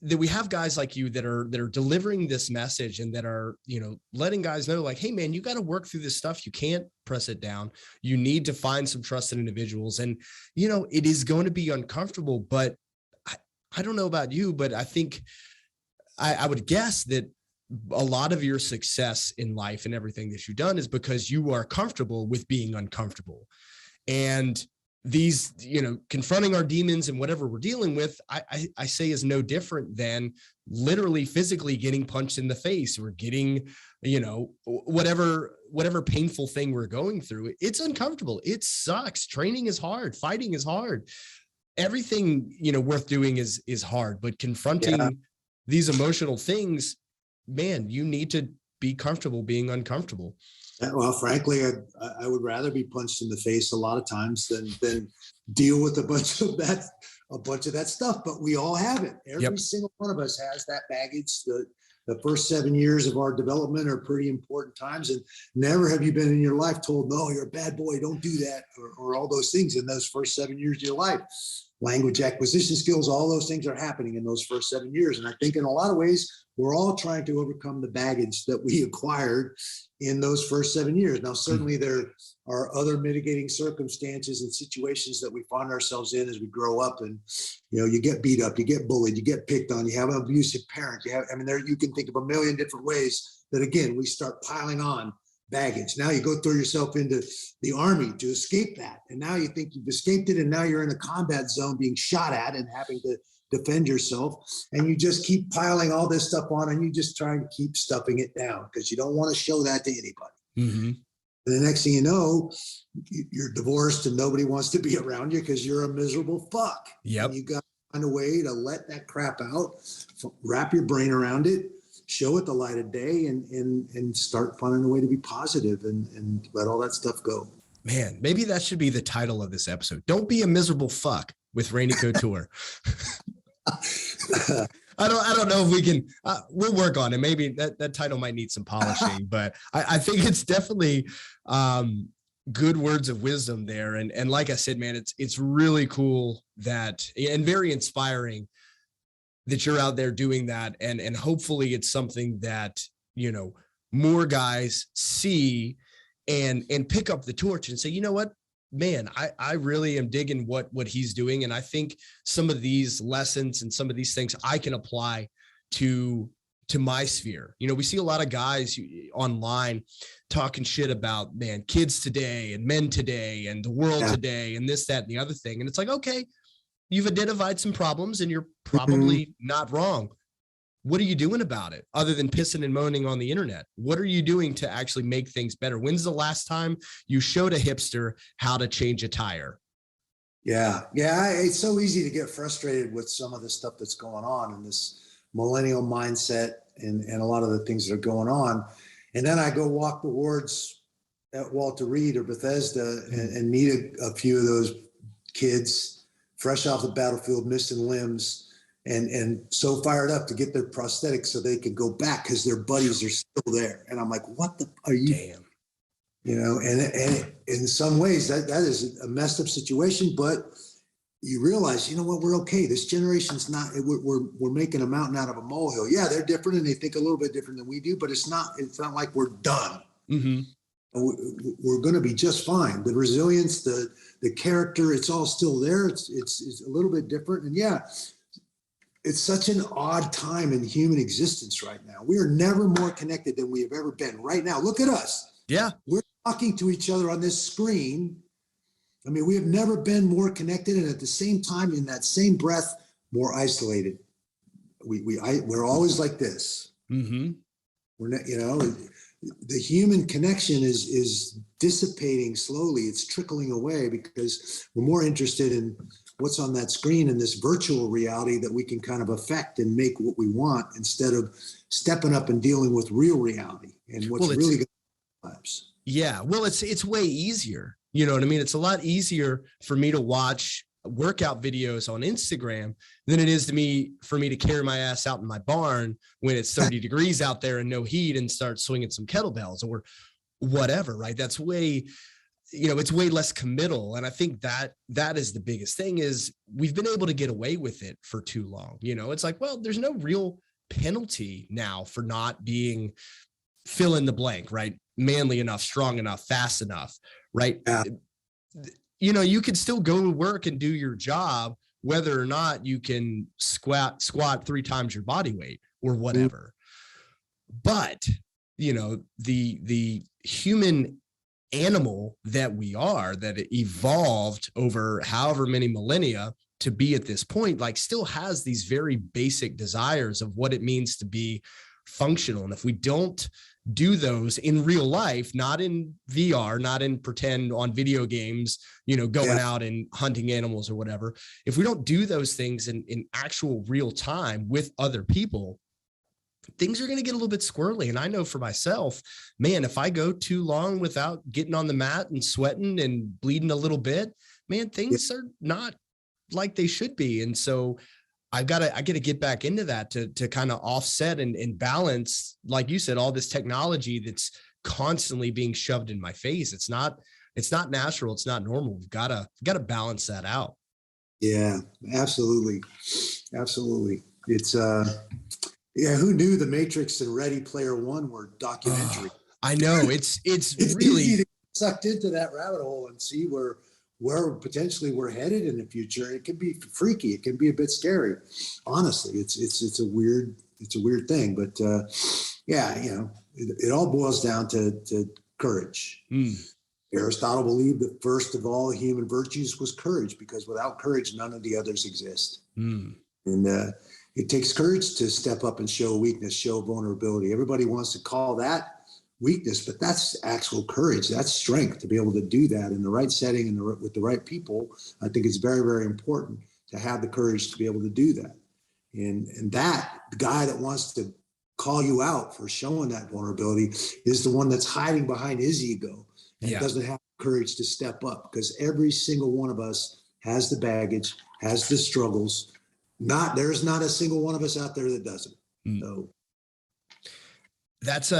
that we have guys like you that are delivering this message and that are, you know, letting guys know like, hey man, you got to work through this stuff. You can't press it down. You need to find some trusted individuals. And, you know, it is going to be uncomfortable, but I don't know about you, but I think I would guess that a lot of your success in life and everything that you've done is because you are comfortable with being uncomfortable. And these, you know, confronting our demons and whatever we're dealing with, I say is no different than literally physically getting punched in the face or getting, you know, whatever painful thing we're going through. It's uncomfortable. It sucks. Training is hard. Fighting is hard. Everything, you know, worth doing is hard, but confronting these emotional things, man, you need to be comfortable being uncomfortable. Well, frankly, I would rather be punched in the face a lot of times than deal with a bunch of that stuff. But we all have it. Every single one of us has that baggage. The first 7 years of our development are pretty important times, and never have you been in your life told, no, you're a bad boy, don't do that, or all those things in those first 7 years of your life. Language acquisition skills, all those things are happening in those first 7 years. And I think in a lot of ways, we're all trying to overcome the baggage that we acquired in those first 7 years. Now, certainly there are other mitigating circumstances and situations that we find ourselves in as we grow up, and, you know, you get beat up, you get bullied, you get picked on, you have an abusive parent, you can think of a million different ways that, again, we start piling on baggage. Now you go throw yourself into the army to escape that. And now you think you've escaped it, and now you're in a combat zone being shot at and having to defend yourself. And you just keep piling all this stuff on, and you just trying to keep stuffing it down because you don't want to show that to anybody. And the next thing you know, you're divorced and nobody wants to be around you because you're a miserable fuck. And you got to find a way to let that crap out, wrap your brain around it, show it the light of day, and start finding a way to be positive and let all that stuff go. Man, maybe that should be the title of this episode. Don't be a miserable fuck with Randy Couture. I don't know if we can, we'll work on it. Maybe that title might need some polishing, but I think it's definitely good words of wisdom there. And like I said, man, it's really cool that, and very inspiring that you're out there doing that. And hopefully it's something that, more guys see and pick up the torch and say, you know what, man, I really am digging what he's doing. And I think some of these lessons and some of these things I can apply to my sphere. We see a lot of guys online talking shit about, man, kids today and men today and the world today and this, that, and the other thing. And it's like, okay, you've identified some problems and you're probably not wrong. What are you doing about it other than pissing and moaning on the internet? What are you doing to actually make things better? When's the last time you showed a hipster how to change a tire? Yeah. It's so easy to get frustrated with some of the stuff that's going on in this millennial mindset and a lot of the things that are going on. And then I go walk the wards at Walter Reed or Bethesda and meet a few of those kids fresh off the battlefield, missing limbs, and so fired up to get their prosthetics so they can go back because their buddies are still there. And I'm like, what the are you? Damn. And in some ways that is a messed up situation, but you realize, you know what, we're okay. This generation's not, we're making a mountain out of a molehill. Yeah, they're different and they think a little bit different than we do, but it's not like we're done. Mm-hmm. We're going to be just fine. The resilience, the character, it's all still there. It's a little bit different. And yeah, it's such an odd time in human existence right now. We are never more connected than we have ever been right now. Look at us. Yeah. We're talking to each other on this screen. I mean, we have never been more connected, and at the same time, in that same breath, more isolated. We're always like this. Mm-hmm. We're not, the human connection is dissipating slowly. It's trickling away because we're more interested in what's on that screen in this virtual reality that we can kind of affect and make what we want instead of stepping up and dealing with real reality and what's really good in our lives. Yeah. Well, it's way easier. You know what I mean? It's a lot easier for me to watch workout videos on Instagram than it is for me to carry my ass out in my barn when it's 30 degrees out there and no heat and start swinging some kettlebells or whatever, right? That's way, it's way less committal. And I think that is the biggest thing is we've been able to get away with it for too long. It's like, well, there's no real penalty now for not being fill in the blank, right? Manly enough, strong enough, fast enough, right? Yeah. You can still go to work and do your job, whether or not you can squat 3 times your body weight or whatever. But, the human animal that we are, that evolved over however many millennia to be at this point, like still has these very basic desires of what it means to be functional. And if we don't do those in real life, not in VR, not in pretend on video games, going out and hunting animals or whatever. If we don't do those things in actual real time with other people, things are going to get a little bit squirrely. And I know for myself, man, if I go too long without getting on the mat and sweating and bleeding a little bit, man, things are not like they should be. And so I got to get back into that to kind of offset and balance, like you said, all this technology that's constantly being shoved in my face. It's not natural. It's not normal. We've got to balance that out. Yeah, absolutely. Absolutely. It's, who knew The Matrix and Ready Player One were documentary? I know it's really easy to get sucked into that rabbit hole and see where potentially we're headed in the future. It can be freaky. It can be a bit scary. Honestly, it's a weird thing, but it all boils down to courage. Aristotle believed that first of all human virtues was courage, because without courage, none of the others exist. And it takes courage to step up and show weakness, show vulnerability. Everybody wants to call that weakness, but that's actual courage. That's strength to be able to do that in the right setting and with the right people. I think it's very, very important to have the courage to be able to do that. And that the guy that wants to call you out for showing that vulnerability is the one that's hiding behind his ego and doesn't have courage to step up, because every single one of us has the baggage, has the struggles, There's not a single one of us out there that doesn't. So that's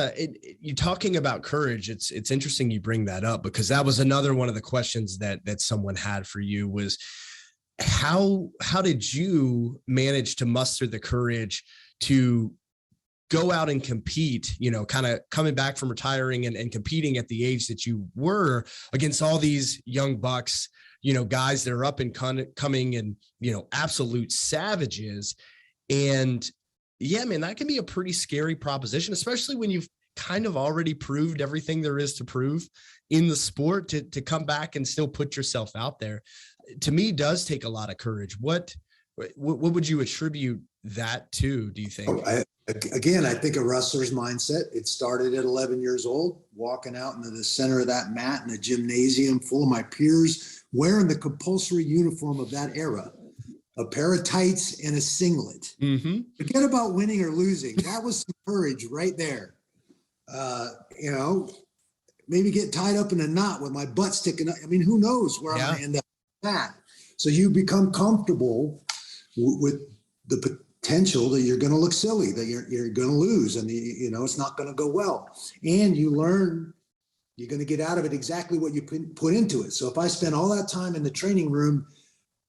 you talking about courage. It's interesting you bring that up, because that was another one of the questions that someone had for you was how did you manage to muster the courage to go out and compete, kind of coming back from retiring and competing at the age that you were against all these young bucks, guys that are up and coming and, absolute savages. And yeah, man, that can be a pretty scary proposition, especially when you've kind of already proved everything there is to prove in the sport, to come back and still put yourself out there. To me, does take a lot of courage. What would you attribute that to, do you think? I think a wrestler's mindset. It started at 11 years old, walking out into the center of that mat in a gymnasium full of my peers, wearing the compulsory uniform of that era, a pair of tights and a singlet. Mm-hmm. Forget about winning or losing. That was some courage right there. Maybe get tied up in a knot with my butt sticking up. I mean, who knows where I'm going to end up with that. So you become comfortable with the potential that you're going to look silly, that you're going to lose, and it's not going to go well. And you learn you're going to get out of it exactly what you put into it. So if I spend all that time in the training room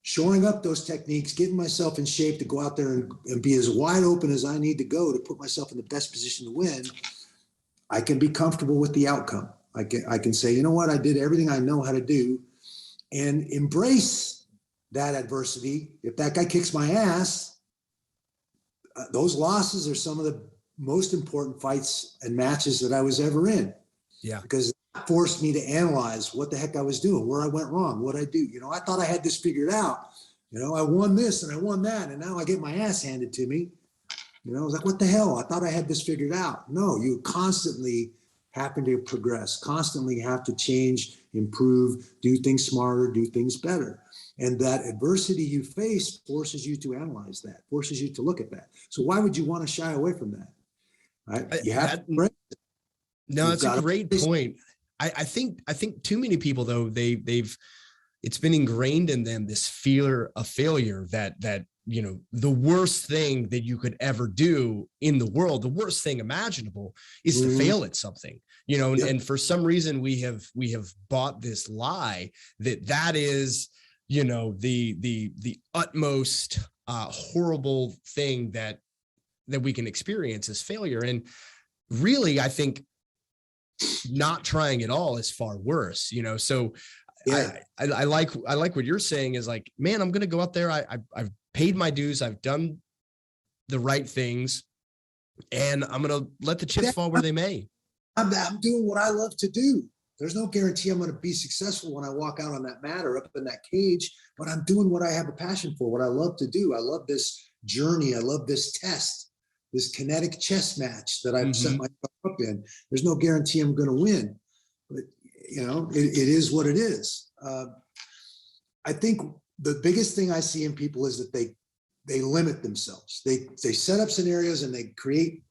shoring up those techniques, getting myself in shape to go out there and be as wide open as I need to go to put myself in the best position to win, I can be comfortable with the outcome. I can say, you know what, I did everything I know how to do, and embrace that adversity. If that guy kicks my ass, those losses are some of the most important fights and matches that I was ever in. Yeah. Because it forced me to analyze what the heck I was doing, where I went wrong, what I do. I thought I had this figured out. I won this and I won that, and now I get my ass handed to me. I was like, what the hell? I thought I had this figured out. No, you constantly happen to progress, constantly have to change, improve, do things smarter, do things better. And that adversity you face forces you to analyze that, forces you to look at that. So why would you want to shy away from that? Right? You have to. No, that's a great point. I think too many people, though, it's been ingrained in them, this fear of failure, that the worst thing that you could ever do in the world, the worst thing imaginable, is to fail at something, and for some reason we have bought this lie that is, the utmost horrible thing that we can experience is failure. And really, I think not trying at all is far worse, so yeah. I like what you're saying is like, man, I'm going to go out there. I've paid my dues. I've done the right things, and I'm going to let the chips fall where they may. I'm doing what I love to do. There's no guarantee I'm going to be successful when I walk out on that mat or up in that cage, but I'm doing what I have a passion for, what I love to do. I love this journey. I love this test, this kinetic chess match that I've set myself up in. There's no guarantee I'm going to win, but it is what it is. I think the biggest thing I see in people is that they limit themselves. They set up scenarios and they create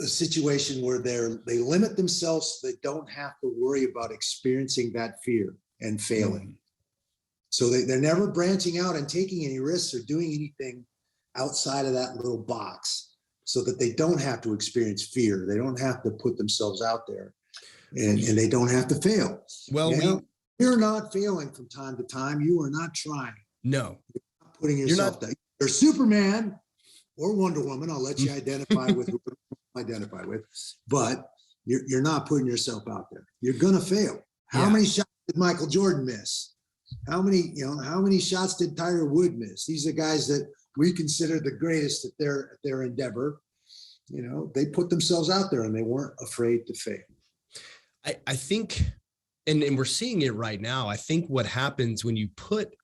a situation where they limit themselves so they don't have to worry about experiencing that fear and failing. So they're never branching out and taking any risks or doing anything outside of that little box so that they don't have to experience fear. They don't have to put themselves out there. And they don't have to fail. Well, you're not failing from time to time. You are not trying. No. You're not putting yourself there. You're Superman or Wonder Woman. I'll let you identify with who you identify with. But you're not putting yourself out there. You're going to fail. How many shots did Michael Jordan miss? How many shots did Tiger Woods miss? These are guys that we consider the greatest at their endeavor. They put themselves out there and they weren't afraid to fail. I think, and we're seeing it right now, I think what happens when you put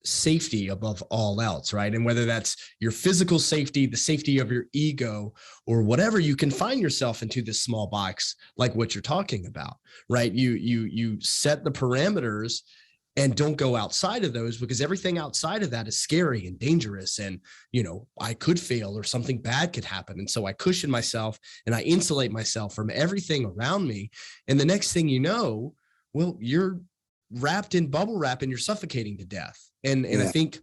safety above all else, right? And whether that's your physical safety, the safety of your ego, or whatever, you can find yourself into this small box like what you're talking about, right? You set the parameters and don't go outside of those, because everything outside of that is scary and dangerous. And, I could fail or something bad could happen. And so I cushion myself and I insulate myself from everything around me. And the next thing you know, well, you're wrapped in bubble wrap and you're suffocating to death. And I think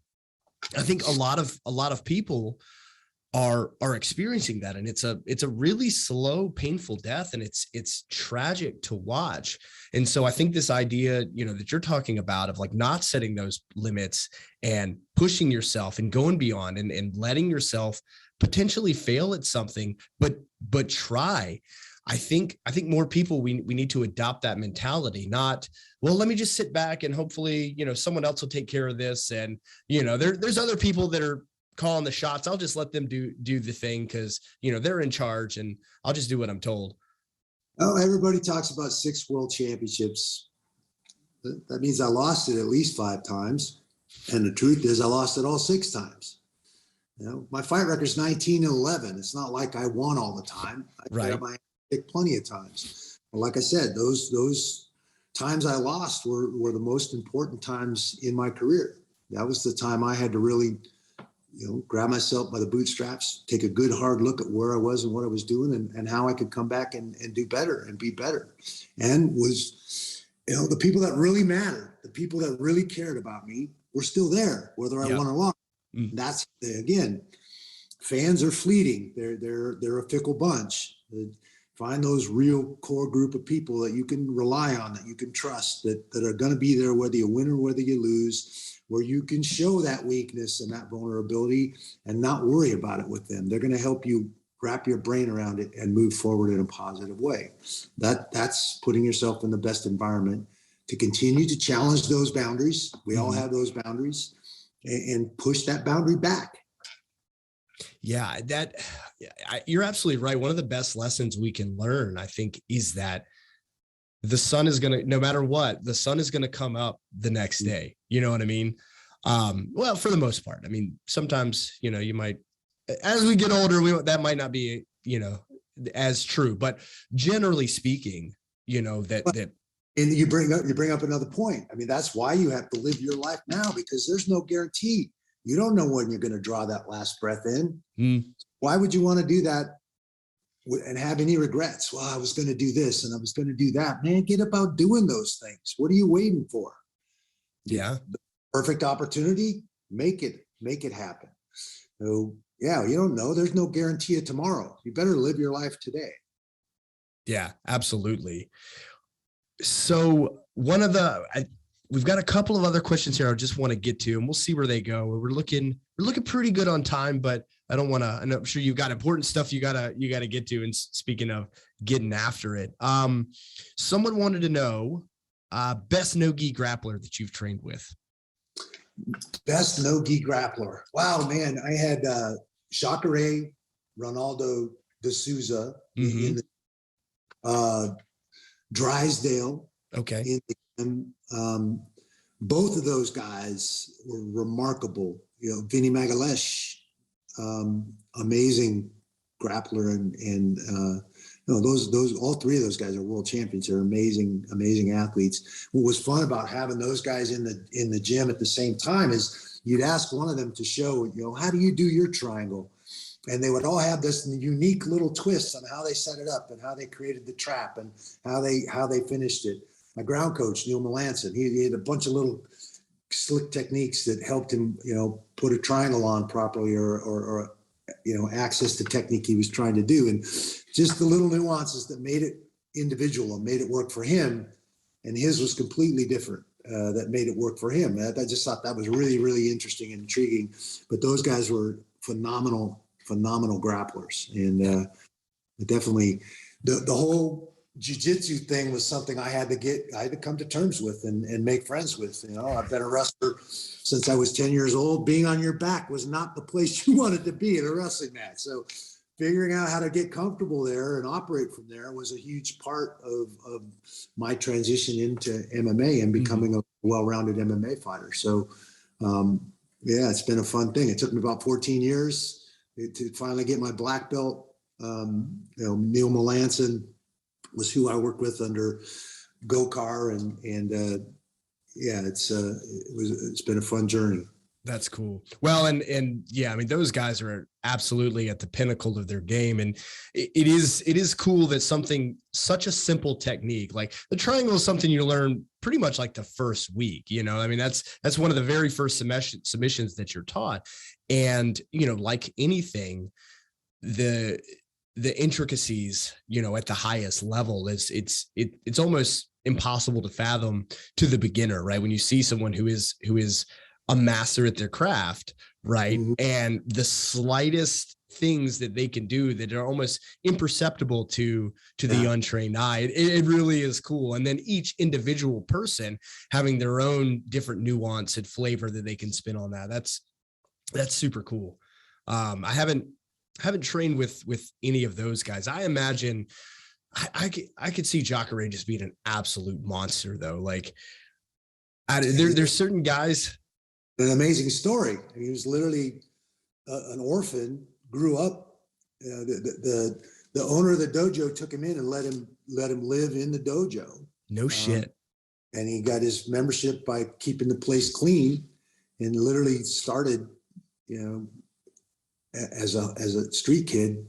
I think a lot of people are experiencing that. And it's a really slow, painful death. And it's tragic to watch. And so I think this idea, that you're talking about of like not setting those limits and pushing yourself and going beyond and letting yourself potentially fail at something, but try. I think more people, we need to adopt that mentality, not, well, let me just sit back and hopefully, someone else will take care of this. And, there's other people that are calling the shots. I'll just let them do the thing because, they're in charge and I'll just do what I'm told. Oh, everybody talks about 6 world championships. That means I lost it at least 5 times. And the truth is I lost it all 6 times. My fight record is 19-11. It's not like I won all the time. I got my kick plenty of times. But like I said, those times I lost were the most important times in my career. That was the time I had to really, grab myself by the bootstraps, take a good hard look at where I was and what I was doing and how I could come back and do better and be better. And was, the people that really mattered, the people that really cared about me were still there, whether I won or lost. That's, again, fans are fleeting. They're a fickle bunch. Find those real core group of people that you can rely on, that you can trust, that are going to be there whether you win or whether you lose, where you can show that weakness and that vulnerability and not worry about it with them. They're going to help you wrap your brain around it and move forward in a positive way. That's putting yourself in the best environment to continue to challenge those boundaries. We all have those boundaries. And push that boundary back. Yeah, you're absolutely right. One of the best lessons we can learn, I think, is that the sun is going to, no matter what, the sun is going to come up the next day. You know what I mean? Well, for the most part. I mean, sometimes, you might, as we get older, that might not be, as true, but generally speaking, and you bring up another point. I mean, that's why you have to live your life now, because there's no guarantee. You don't know when you're going to draw that last breath in. Why would you want to do that and have any regrets? Well, I was going to do this and I was going to do that. Man, get about doing those things. What are you waiting for? Yeah. The perfect opportunity, make it happen. So yeah, you don't know. There's no guarantee of tomorrow. You better live your life today. Yeah, absolutely. So we've got a couple of other questions here I just want to get to, and we'll see where they go. We're looking pretty good on time, but I don't want to, I'm sure you've got important stuff you gotta get to. And speaking of getting after it, someone wanted to know, best no-gi grappler that you've trained with. Best no-gi grappler. Wow, man. I had Jacare Ronaldo de Souza in the Drysdale. Okay. Both of those guys were remarkable. Vinny Magalesh, amazing grappler, and those all 3 of those guys are world champions. They're amazing athletes. What was fun about having those guys in the gym at the same time is you'd ask one of them to show, how do you do your triangle? And they would all have this unique little twists on how they set it up and how they created the trap and how they finished it. My ground coach, Neil Melanson, he had a bunch of little slick techniques that helped him, put a triangle on properly or access the technique he was trying to do. And just the little nuances that made it individual and made it work for him. And his was completely different, that made it work for him. I just thought that was really, really interesting and intriguing. But those guys were phenomenal grapplers. And definitely the whole jiu-jitsu thing was something I had to come to terms with and make friends with. I've been a wrestler since I was 10 years old. Being on your back was not the place you wanted to be in a wrestling match. So figuring out how to get comfortable there and operate from there was a huge part of my transition into MMA and becoming a well-rounded MMA fighter. So it's been a fun thing. It took me about 14 years to finally get my black belt. Neil Melanson was who I worked with under Gokar, and it's been a fun journey. That's cool. Well, and yeah, I mean, those guys are absolutely at the pinnacle of their game. And it is cool that something, such a simple technique, like the triangle is something you learn pretty much like the first week, I mean, that's one of the very first submissions that you're taught. And, like anything, the intricacies, at the highest level it's almost impossible to fathom to the beginner, right? When you see someone who is a master at their craft, right? Mhm. And the slightest things that they can do that are almost imperceptible to the untrained eye. It really is cool. And then each individual person having their own different nuance and flavor that they can spin on that. That's super cool. I haven't trained with any of those guys. I imagine I could see Jacare just being an absolute monster though. Like there's certain guys. An amazing story. He was literally an orphan, grew up. The owner of the dojo took him in and let him live in the dojo. No shit. And he got his membership by keeping the place clean, and literally started, as a street kid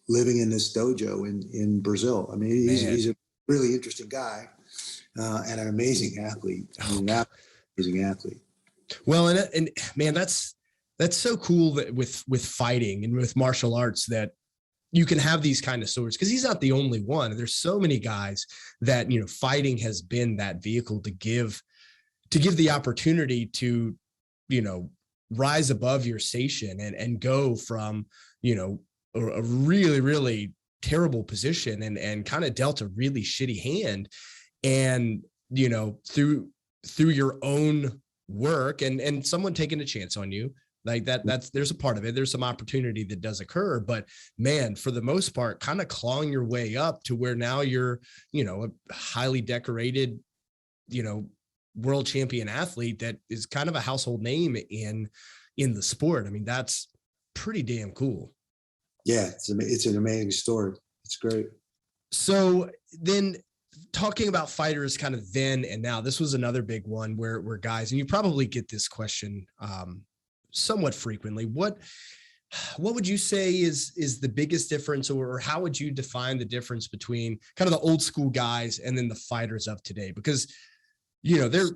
living in this dojo in Brazil. I mean, he's a really interesting guy and an amazing athlete. Amazing athlete. Well, and man, that's so cool that with fighting and with martial arts that you can have these kind of stories, because he's not the only one. There's so many guys that, fighting has been that vehicle to give the opportunity to, rise above your station and go from, a really, really terrible position and kind of dealt a really shitty hand. And, through your own work and someone taking a chance on you like there's a part of it. There's some opportunity that does occur, but man, for the most part, kind of clawing your way up to where now you're, a highly decorated, world champion athlete that is kind of a household name in the sport. I mean, that's pretty damn cool. Yeah. It's an amazing story. It's great. So then, talking about fighters kind of then and now, this was another big one where guys, and you probably get this question somewhat frequently. What would you say is the biggest difference, or how would you define the difference between kind of the old school guys and then the fighters of today? Because, they're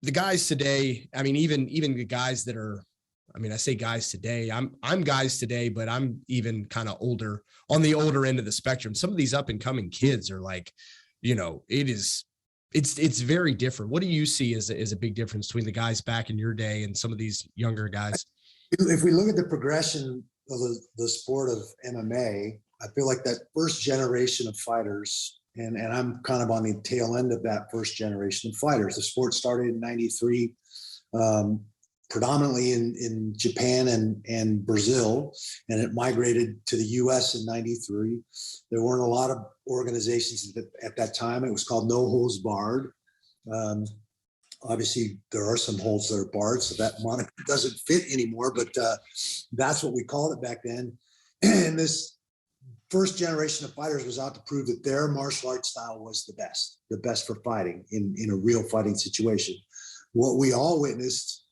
the guys today. I mean, even the guys that are, I mean, I say guys today, I'm guys today, but I'm even kind of older, on the older end of the spectrum. Some of these up and coming kids are like, it's very different. What do you see as a big difference between the guys back in your day and some of these younger guys? If we look at the progression of the sport of MMA, I feel like that first generation of fighters, and I'm kind of on the tail end of that first generation of fighters. The sport started in 93, predominantly in Japan and Brazil, and it migrated to the US in 93. There weren't a lot of organizations at that time. It was called No Holds Barred. Obviously, there are some holds that are barred, so that moniker doesn't fit anymore, but that's what we called it back then. And this first generation of fighters was out to prove that their martial arts style was the best for fighting in a real fighting situation. What we all witnessed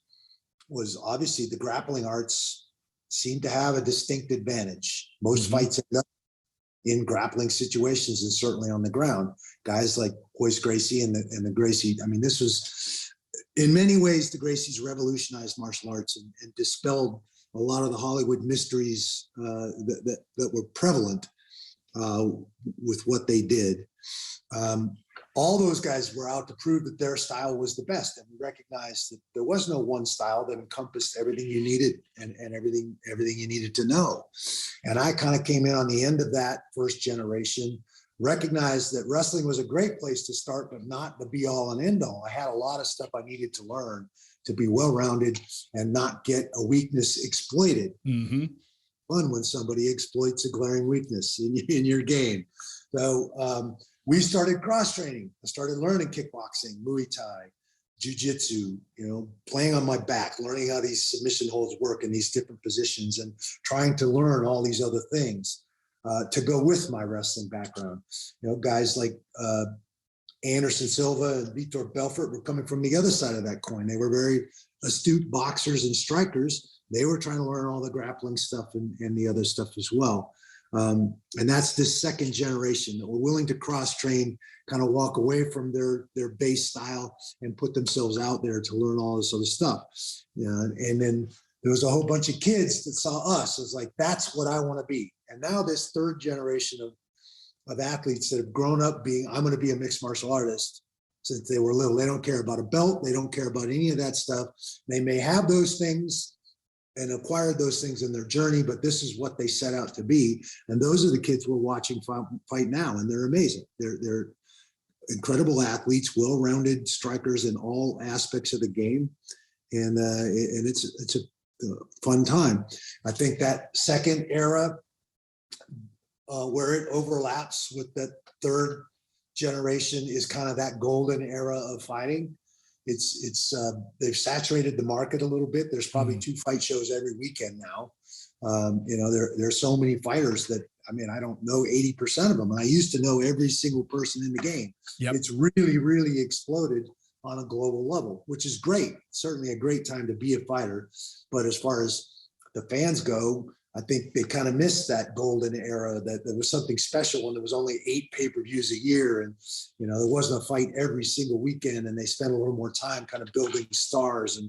was obviously the grappling arts seemed to have a distinct advantage. Most fights end up in grappling situations, and certainly on the ground. Guys like Royce Gracie and the Gracie, I mean, this was, in many ways, the Gracies revolutionized martial arts and dispelled a lot of the Hollywood mysteries that were prevalent with what they did. All those guys were out to prove that their style was the best, and we recognized that there was no one style that encompassed everything you needed and everything you needed to know. And I kind of came in on the end of that first generation, recognized that wrestling was a great place to start, but not the be all and end all. I had a lot of stuff I needed to learn to be well-rounded and not get a weakness exploited. Fun when somebody exploits a glaring weakness in your game. So, we started cross-training. I started learning kickboxing, Muay Thai, jiu-jitsu, playing on my back, learning how these submission holds work in these different positions, and trying to learn all these other things to go with my wrestling background. Guys like Anderson Silva and Vitor Belfort were coming from the other side of that coin. They were very astute boxers and strikers, they were trying to learn all the grappling stuff and the other stuff as well. And that's this second generation that were willing to cross train, kind of walk away from their base style and put themselves out there to learn all this other stuff. And then there was a whole bunch of kids that saw us. It was like, that's what I want to be. And now this third generation of athletes that have grown up being, I'm going to be a mixed martial artist since they were little. They don't care about a belt. They don't care about any of that stuff. They may have those things and acquired those things in their journey, but this is what they set out to be. And those are the kids we're watching fight now, and they're amazing. They're incredible athletes, well-rounded strikers in all aspects of the game, and it's a fun time. I think that second era, where it overlaps with the third generation, is kind of that golden era of fighting. They've saturated the market a little bit. There's probably 2 fight shows every weekend now. There's so many fighters that, I mean, I don't know 80% of them. And I used to know every single person in the game. Yep. It's really, really exploded on a global level, which is great. Certainly a great time to be a fighter. But as far as the fans go, I think they kind of missed that golden era, that there was something special when there was only 8 pay-per-views a year, and there wasn't a fight every single weekend, and they spent a little more time kind of building stars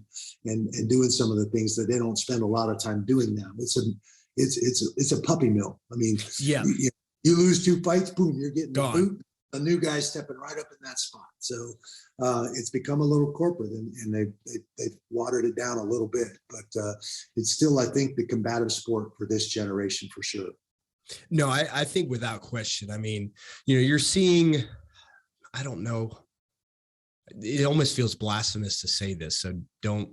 and doing some of the things that they don't spend a lot of time doing now. It's a puppy mill. I mean, you lose 2 fights, boom, you're getting the boot. A new guy stepping right up in that spot. So it's become a little corporate, and they've watered it down a little bit, but it's still, I think, the combative sport for this generation for sure. No, I think without question. I mean, you're seeing, I don't know, it almost feels blasphemous to say this, so don't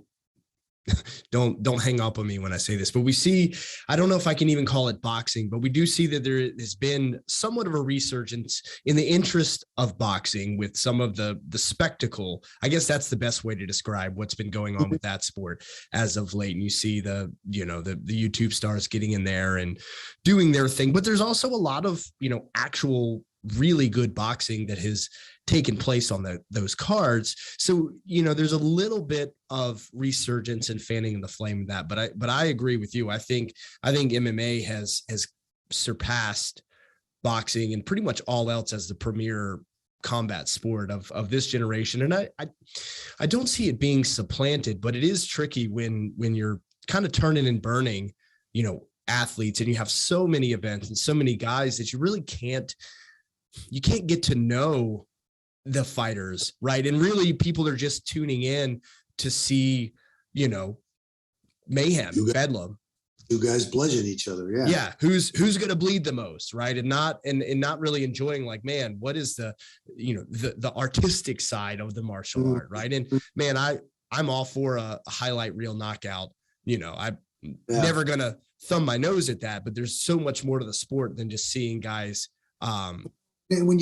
hang up on me when I say this, but we see, I don't know if I can even call it boxing, but we do see that there has been somewhat of a resurgence in the interest of boxing with some of the spectacle. I guess that's the best way to describe what's been going on with that sport as of late. And you see the YouTube stars getting in there and doing their thing, but there's also a lot of, actual really good boxing that has taken place on those cards. So, there's a little bit of resurgence and fanning the flame of that, but I agree with you. I think MMA has surpassed boxing and pretty much all else as the premier combat sport of this generation. And I don't see it being supplanted, but it is tricky when you're kind of turning and burning, athletes, and you have so many events and so many guys that you really can't get to know the fighters, right? And really people are just tuning in to see, mayhem, bedlam. 2 guys bludgeon each other. Yeah. Yeah. Who's going to bleed the most, right? And not really enjoying, like, man, what is the artistic side of the martial art, right? And man, I'm all for a highlight reel knockout. I'm never going to thumb my nose at that, but there's so much more to the sport than just seeing guys. And when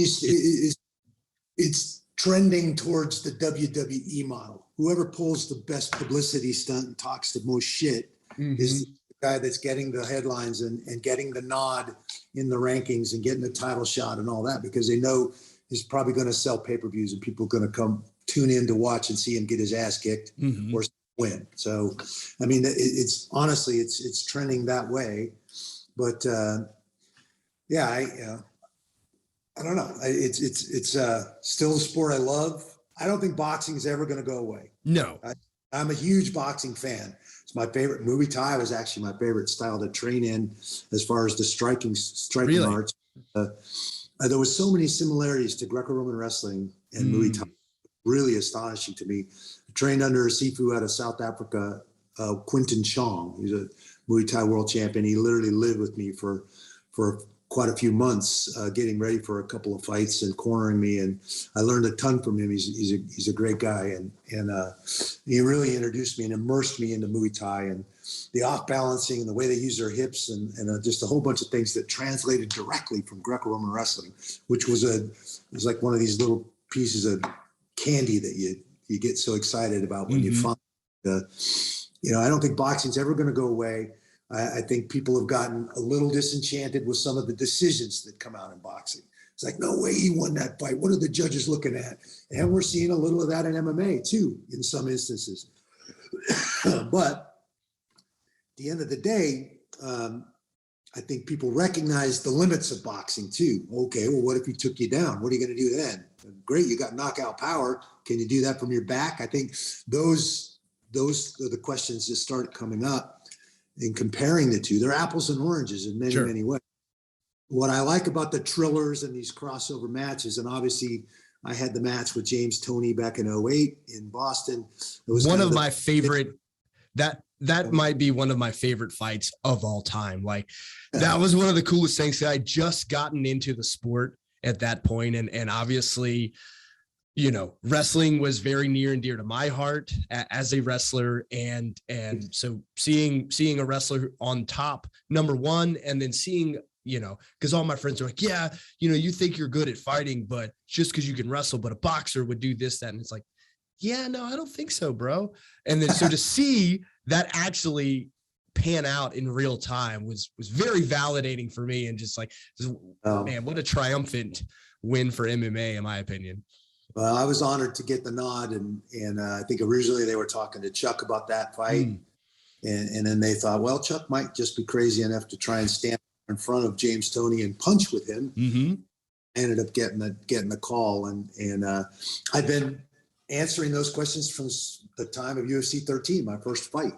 it's trending towards the WWE model. Whoever pulls the best publicity stunt and talks the most shit is the guy that's getting the headlines and getting the nod in the rankings and getting the title shot and all that, because they know he's probably going to sell pay-per-views and people are going to come tune in to watch and see him get his ass kicked or win. So, I mean, it's honestly, it's trending that way. But I don't know. It's still a sport I love. I don't think boxing is ever going to go away. No. I'm a huge boxing fan. It's my favorite. Muay Thai was actually my favorite style to train in as far as the striking really? Arts. There was so many similarities to Greco-Roman wrestling and Muay Thai. Really astonishing to me. I trained under a Sifu out of South Africa, Quinton Chong. He's a Muay Thai world champion. He literally lived with me for quite a few months, getting ready for a couple of fights and cornering me, and I learned a ton from him. He's a great guy, and he really introduced me and immersed me into Muay Thai and the off balancing and the way they use their hips and just a whole bunch of things that translated directly from Greco-Roman wrestling, which was like one of these little pieces of candy that you get so excited about when you find. I don't think boxing's ever going to go away. I think people have gotten a little disenchanted with some of the decisions that come out in boxing. It's like, no way he won that fight. What are the judges looking at? And we're seeing a little of that in MMA too, in some instances. But at the end of the day, I think people recognize the limits of boxing too. Okay, well, what if he took you down? What are you going to do then? Great, you got knockout power. Can you do that from your back? I think those are the questions that start coming up in comparing the two. They're apples and oranges in many, many ways. What I like about the Trillers and these crossover matches, and obviously I had the match with James Toney back in 2008 in Boston. It was one of my favorite, that might be one of my favorite fights of all time. Like that was one of the coolest things that I just gotten into the sport at that point. And obviously, you know, wrestling was very near and dear to my heart as a wrestler. And so seeing a wrestler on top, number one, and then seeing, you know, because all my friends are like, yeah, you know, you think you're good at fighting, but just because you can wrestle, but a boxer would do this, that. And it's like, yeah, no, I don't think so, bro. And then so to see that actually pan out in real time was very validating for me, and just like, man, what a triumphant win for MMA, in my opinion. Well, I was honored to get the nod, and I think originally they were talking to Chuck about that fight, and then they thought, well, Chuck might just be crazy enough to try and stand in front of James Toney and punch with him. Ended up getting the call, and I've been answering those questions from the time of UFC 13, my first fight,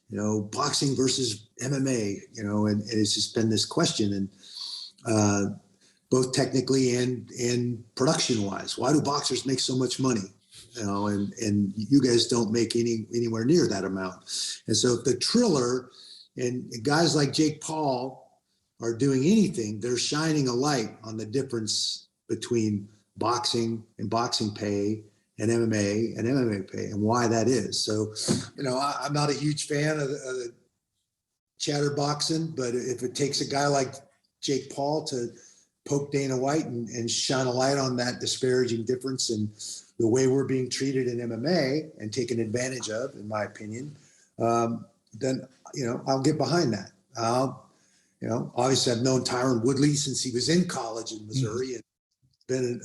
you know, boxing versus MMA, you know, and it's just been this question, and both technically and production wise, why do boxers make so much money? You know, and you guys don't make anywhere near that amount. And so if the Triller and guys like Jake Paul are doing anything, they're shining a light on the difference between boxing and boxing pay and MMA pay, and why that is. So, you know, I'm not a huge fan of the chatter boxing, but if it takes a guy like Jake Paul to poke Dana White and shine a light on that disparaging difference in the way we're being treated in MMA and taken advantage of, in my opinion, then, you know, I'll get behind that. You know, obviously I've known Tyron Woodley since he was in college in Missouri, and been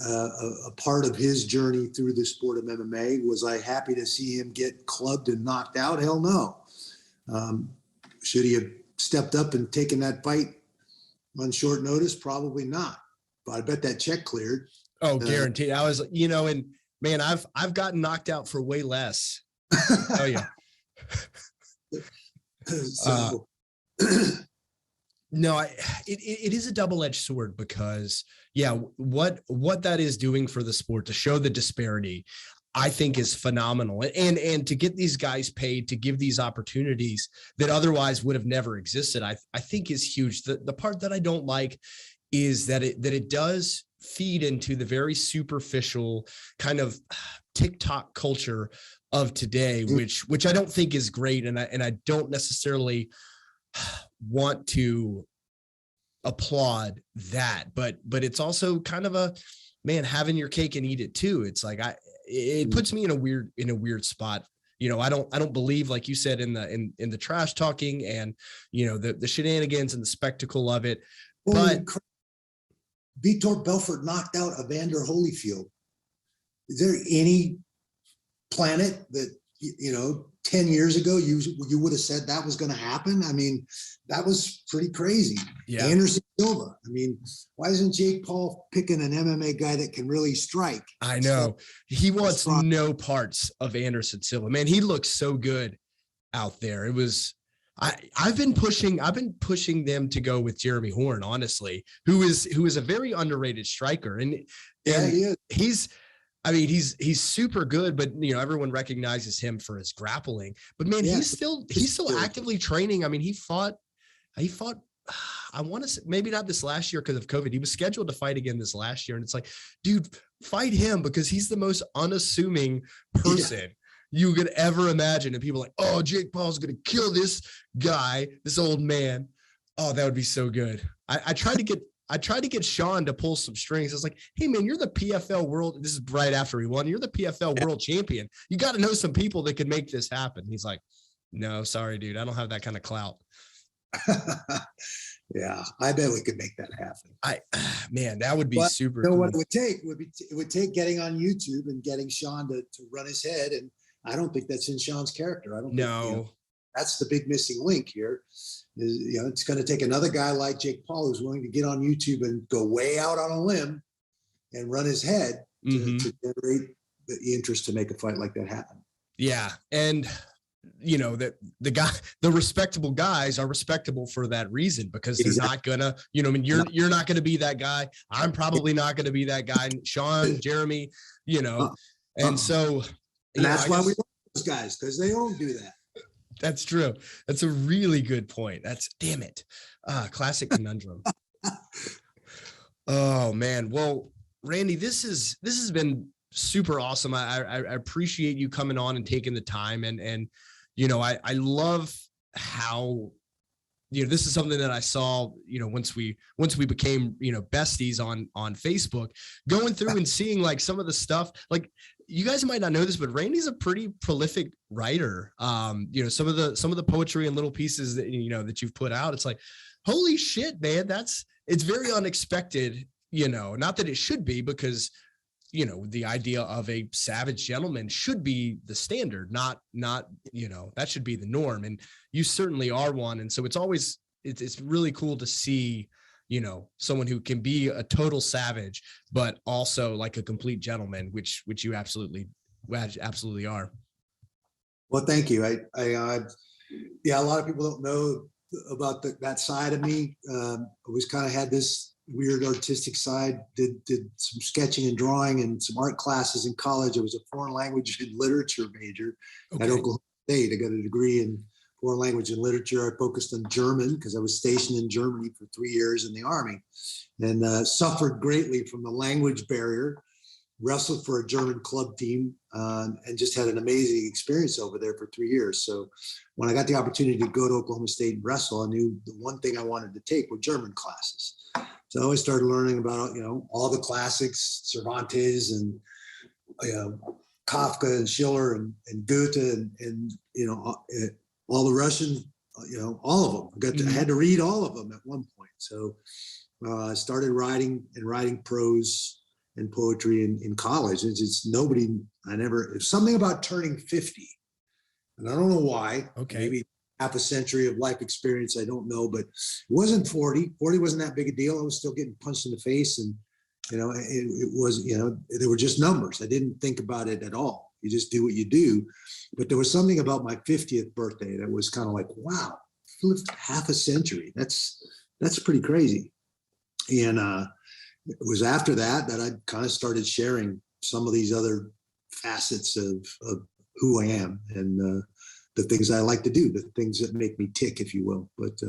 a part of his journey through the sport of MMA. Was I happy to see him get clubbed and knocked out? Hell no. Should he have stepped up and taken that fight on short notice? Probably not. But I bet that check cleared. Oh, guaranteed. I was, you know, and man, I've gotten knocked out for way less. Oh yeah. So, no, it is a double-edged sword, because yeah, what that is doing for the sport to show the disparity, I think is phenomenal. And to get these guys paid, to give these opportunities that otherwise would have never existed, I think is huge. The part that I don't like is that it does feed into the very superficial kind of TikTok culture of today, which I don't think is great. And I don't necessarily want to applaud that, but it's also kind of a, man, having your cake and eat it too. It's like, it puts me in a weird spot. You know, I don't believe, like you said, in the trash talking and, you know, the shenanigans and the spectacle of it. But Vitor Belfort knocked out Evander Holyfield. Is there any planet that, you know, 10 years ago, you would have said that was going to happen? I mean, that was pretty crazy. Yeah. Anderson Silva. I mean, why isn't Jake Paul picking an MMA guy that can really strike? I know. He wants no parts of Anderson Silva. Man, he looks so good out there. It was, I've been pushing them to go with Jeremy Horn, honestly, who is a very underrated striker. And yeah, he is. He's super good, but you know, everyone recognizes him for his grappling, but man, he's still actively training. I mean, he fought, I want to say maybe not this last year because of COVID. He was scheduled to fight again this last year. And it's like, dude, fight him, because he's the most unassuming person you could ever imagine. And people are like, oh, Jake Paul's going to kill this guy, this old man. Oh, that would be so good. I tried to get Sean to pull some strings. I was like, hey man, you're the PFL world. This is right after he won. You're the PFL world champion. You got to know some people that could make this happen. He's like, no, sorry, dude. I don't have that kind of clout. Yeah, I bet we could make that happen. Man, that would be super cool. Cool. What it would take getting on YouTube and getting Sean to run his head. And I don't think that's in Sean's character. I don't think, No. that's the big missing link here. Is, it's going to take another guy like Jake Paul who's willing to get on YouTube and go way out on a limb and run his head to generate the interest to make a fight like that happen. Yeah. And that the respectable guys are respectable for that reason, because they're not gonna, you're not gonna be that guy. I'm probably not gonna be that guy. Sean, Jeremy, and so, and that's why we want those guys, because they don't do that. That's true. That's a really good point. Damn it. Classic conundrum. Oh man. Well, Randy, this has been super awesome. I appreciate you coming on and taking the time, and I love how, this is something that I saw, once we became, besties on Facebook, going through and seeing like some of the stuff, like you guys might not know this, but Randy's a pretty prolific writer. Some of the poetry and little pieces that, that you've put out, it's like, holy shit, man, it's very unexpected, not that it should be, because the idea of a savage gentleman should be the standard, not, that should be the norm. And you certainly are one. And so it's really cool to see, someone who can be a total savage, but also like a complete gentleman, which you absolutely are. Well, thank you. A lot of people don't know about that side of me. I always kind of had this weird artistic side, did some sketching and drawing and some art classes in college. I was a foreign language and literature major at Oklahoma State. I got a degree in foreign language and literature. I focused on German because I was stationed in Germany for 3 years in the Army, and suffered greatly from the language barrier, wrestled for a German club team, and just had an amazing experience over there for 3 years. So when I got the opportunity to go to Oklahoma State and wrestle, I knew the one thing I wanted to take were German classes. So I always started learning about, all the classics, Cervantes and, Kafka and Schiller and Goethe and all the Russian, all of them. I had to read all of them at one point. So I started writing prose and poetry in college. It's something about turning 50. And I don't know why. Okay. Maybe half a century of life experience, I don't know, but it wasn't 40. 40 wasn't that big a deal. I was still getting punched in the face, and it was, they were just numbers. I didn't think about it at all. You just do what you do. But there was something about my 50th birthday that was kind of like, wow, lived half a century. That's pretty crazy. And it was after that I kind of started sharing some of these other facets of who I am, and the things I like to do, the things that make me tick, if you will. But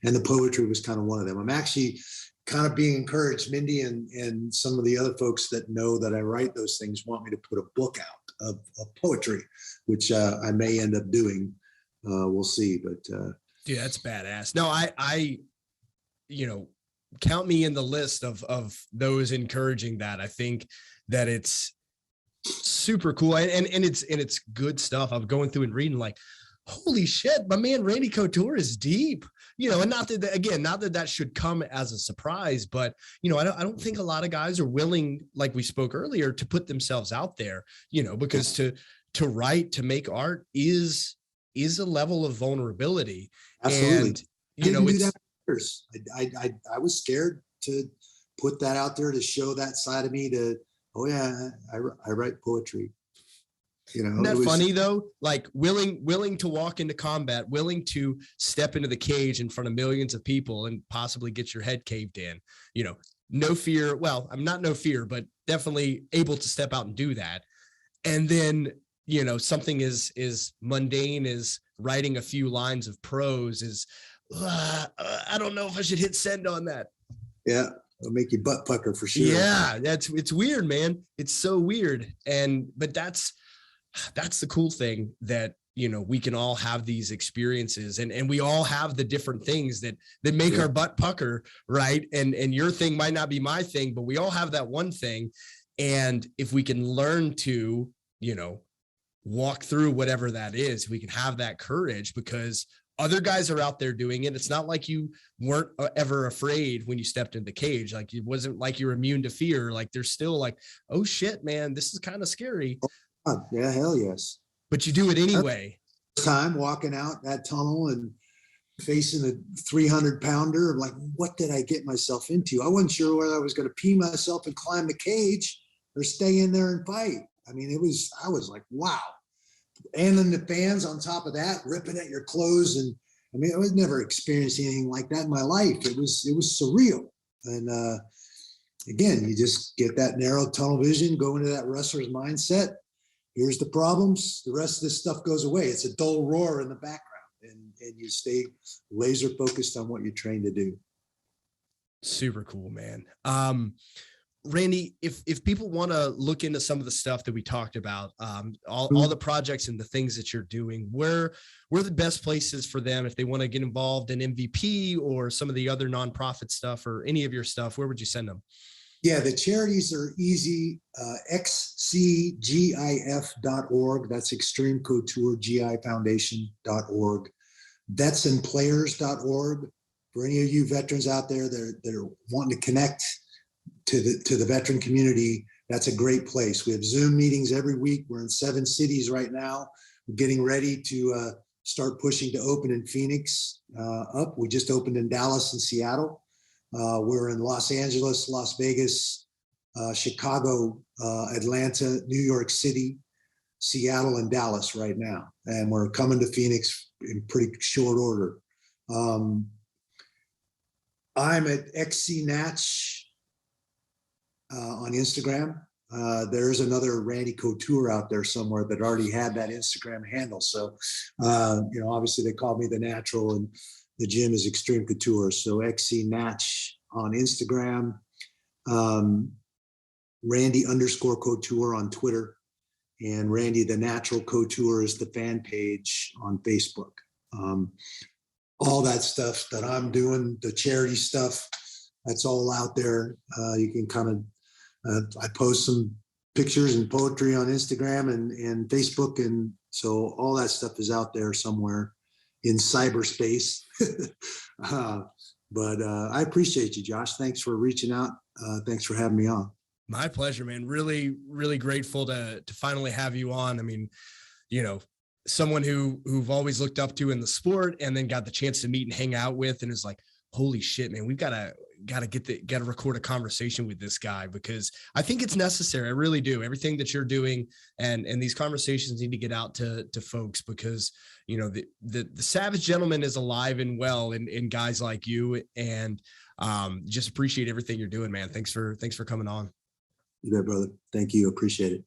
and the poetry was kind of one of them. I'm actually kind of being encouraged. Mindy and some of the other folks that know that I write those things want me to put a book out of poetry, which I may end up doing. We'll see. But dude, that's badass. No, I count me in the list of those encouraging that. I think that it's super cool, and it's good stuff. I'm going through and reading like, holy shit, my man Randy Couture is deep, and not that should come as a surprise, but I don't think a lot of guys are willing, like we spoke earlier, to put themselves out there, because to write, to make art is a level of vulnerability. Absolutely. And I was scared to put that out there, to show that side of me, to I write poetry. Isn't that funny though? Like willing to walk into combat, willing to step into the cage in front of millions of people and possibly get your head caved in. No fear. Well, I'm not no fear, but definitely able to step out and do that. And then something is mundane as writing a few lines of prose is. I don't know if I should hit send on that. Yeah. It'll make you butt pucker for sure. Yeah, it's weird, man. It's so weird. But that's the cool thing, that, we can all have these experiences, and we all have the different things that make our butt pucker, right? And your thing might not be my thing, but we all have that one thing. And if we can learn to, walk through whatever that is, we can have that courage, because other guys are out there doing it. It's not like you weren't ever afraid when you stepped in the cage. Like, it wasn't like you're immune to fear. Like, there's still like, oh shit, man, this is kind of scary. Yeah, hell yes. but you do it anyway. Time walking out that tunnel and facing a 300 pounder. I'm like, what did I get myself into? I wasn't sure whether I was going to pee myself and climb the cage or stay in there and fight. I mean, I was like, wow. And then the fans on top of that, ripping at your clothes. And I mean, I was never experienced anything like that in my life. It was surreal. And again, you just get that narrow tunnel vision, go into that wrestler's mindset. Here's the problems. The rest of this stuff goes away. It's a dull roar in the background, and you stay laser focused on what you're trained to do. Super cool, man. Randy, if people want to look into some of the stuff that we talked about, all the projects and the things that you're doing, where are the best places for them if they want to get involved in MVP or some of the other nonprofit stuff or any of your stuff? Where would you send them? Yeah, the charities are easy. xcgif.org. That's Extreme Couture GI Foundation.org. Vetsandplayers.org. For any of you veterans out there that are wanting to connect to the veteran community, that's a great place. We have Zoom meetings every week. We're in 7 cities right now. We're getting ready to start pushing to open in Phoenix up. We just opened in Dallas and Seattle. We're in Los Angeles, Las Vegas, Chicago, Atlanta, New York City, Seattle, and Dallas right now. And we're coming to Phoenix in pretty short order. I'm at XCNatch on Instagram. There's another Randy Couture out there somewhere that already had that Instagram handle. So, obviously they called me the Natural, and the gym is Extreme Couture. So XCNatch on Instagram, Randy_Couture on Twitter, and Randy the Natural Couture is the fan page on Facebook. All that stuff that I'm doing, the charity stuff, that's all out there. You can kind of, I post some pictures and poetry on Instagram and Facebook. And so all that stuff is out there somewhere in cyberspace. But I appreciate you, Josh. Thanks for reaching out. Thanks for having me on. My pleasure, man. Really, really grateful to finally have you on. I mean, someone who've always looked up to in the sport, and then got the chance to meet and hang out with, and is like, holy shit, man, we've got to record a conversation with this guy, because I think it's necessary. I really do. Everything that you're doing and these conversations need to get out to folks, because, the savage gentleman is alive and well in guys like you, and just appreciate everything you're doing, man. Thanks for coming on. You bet, brother. Thank you. Appreciate it.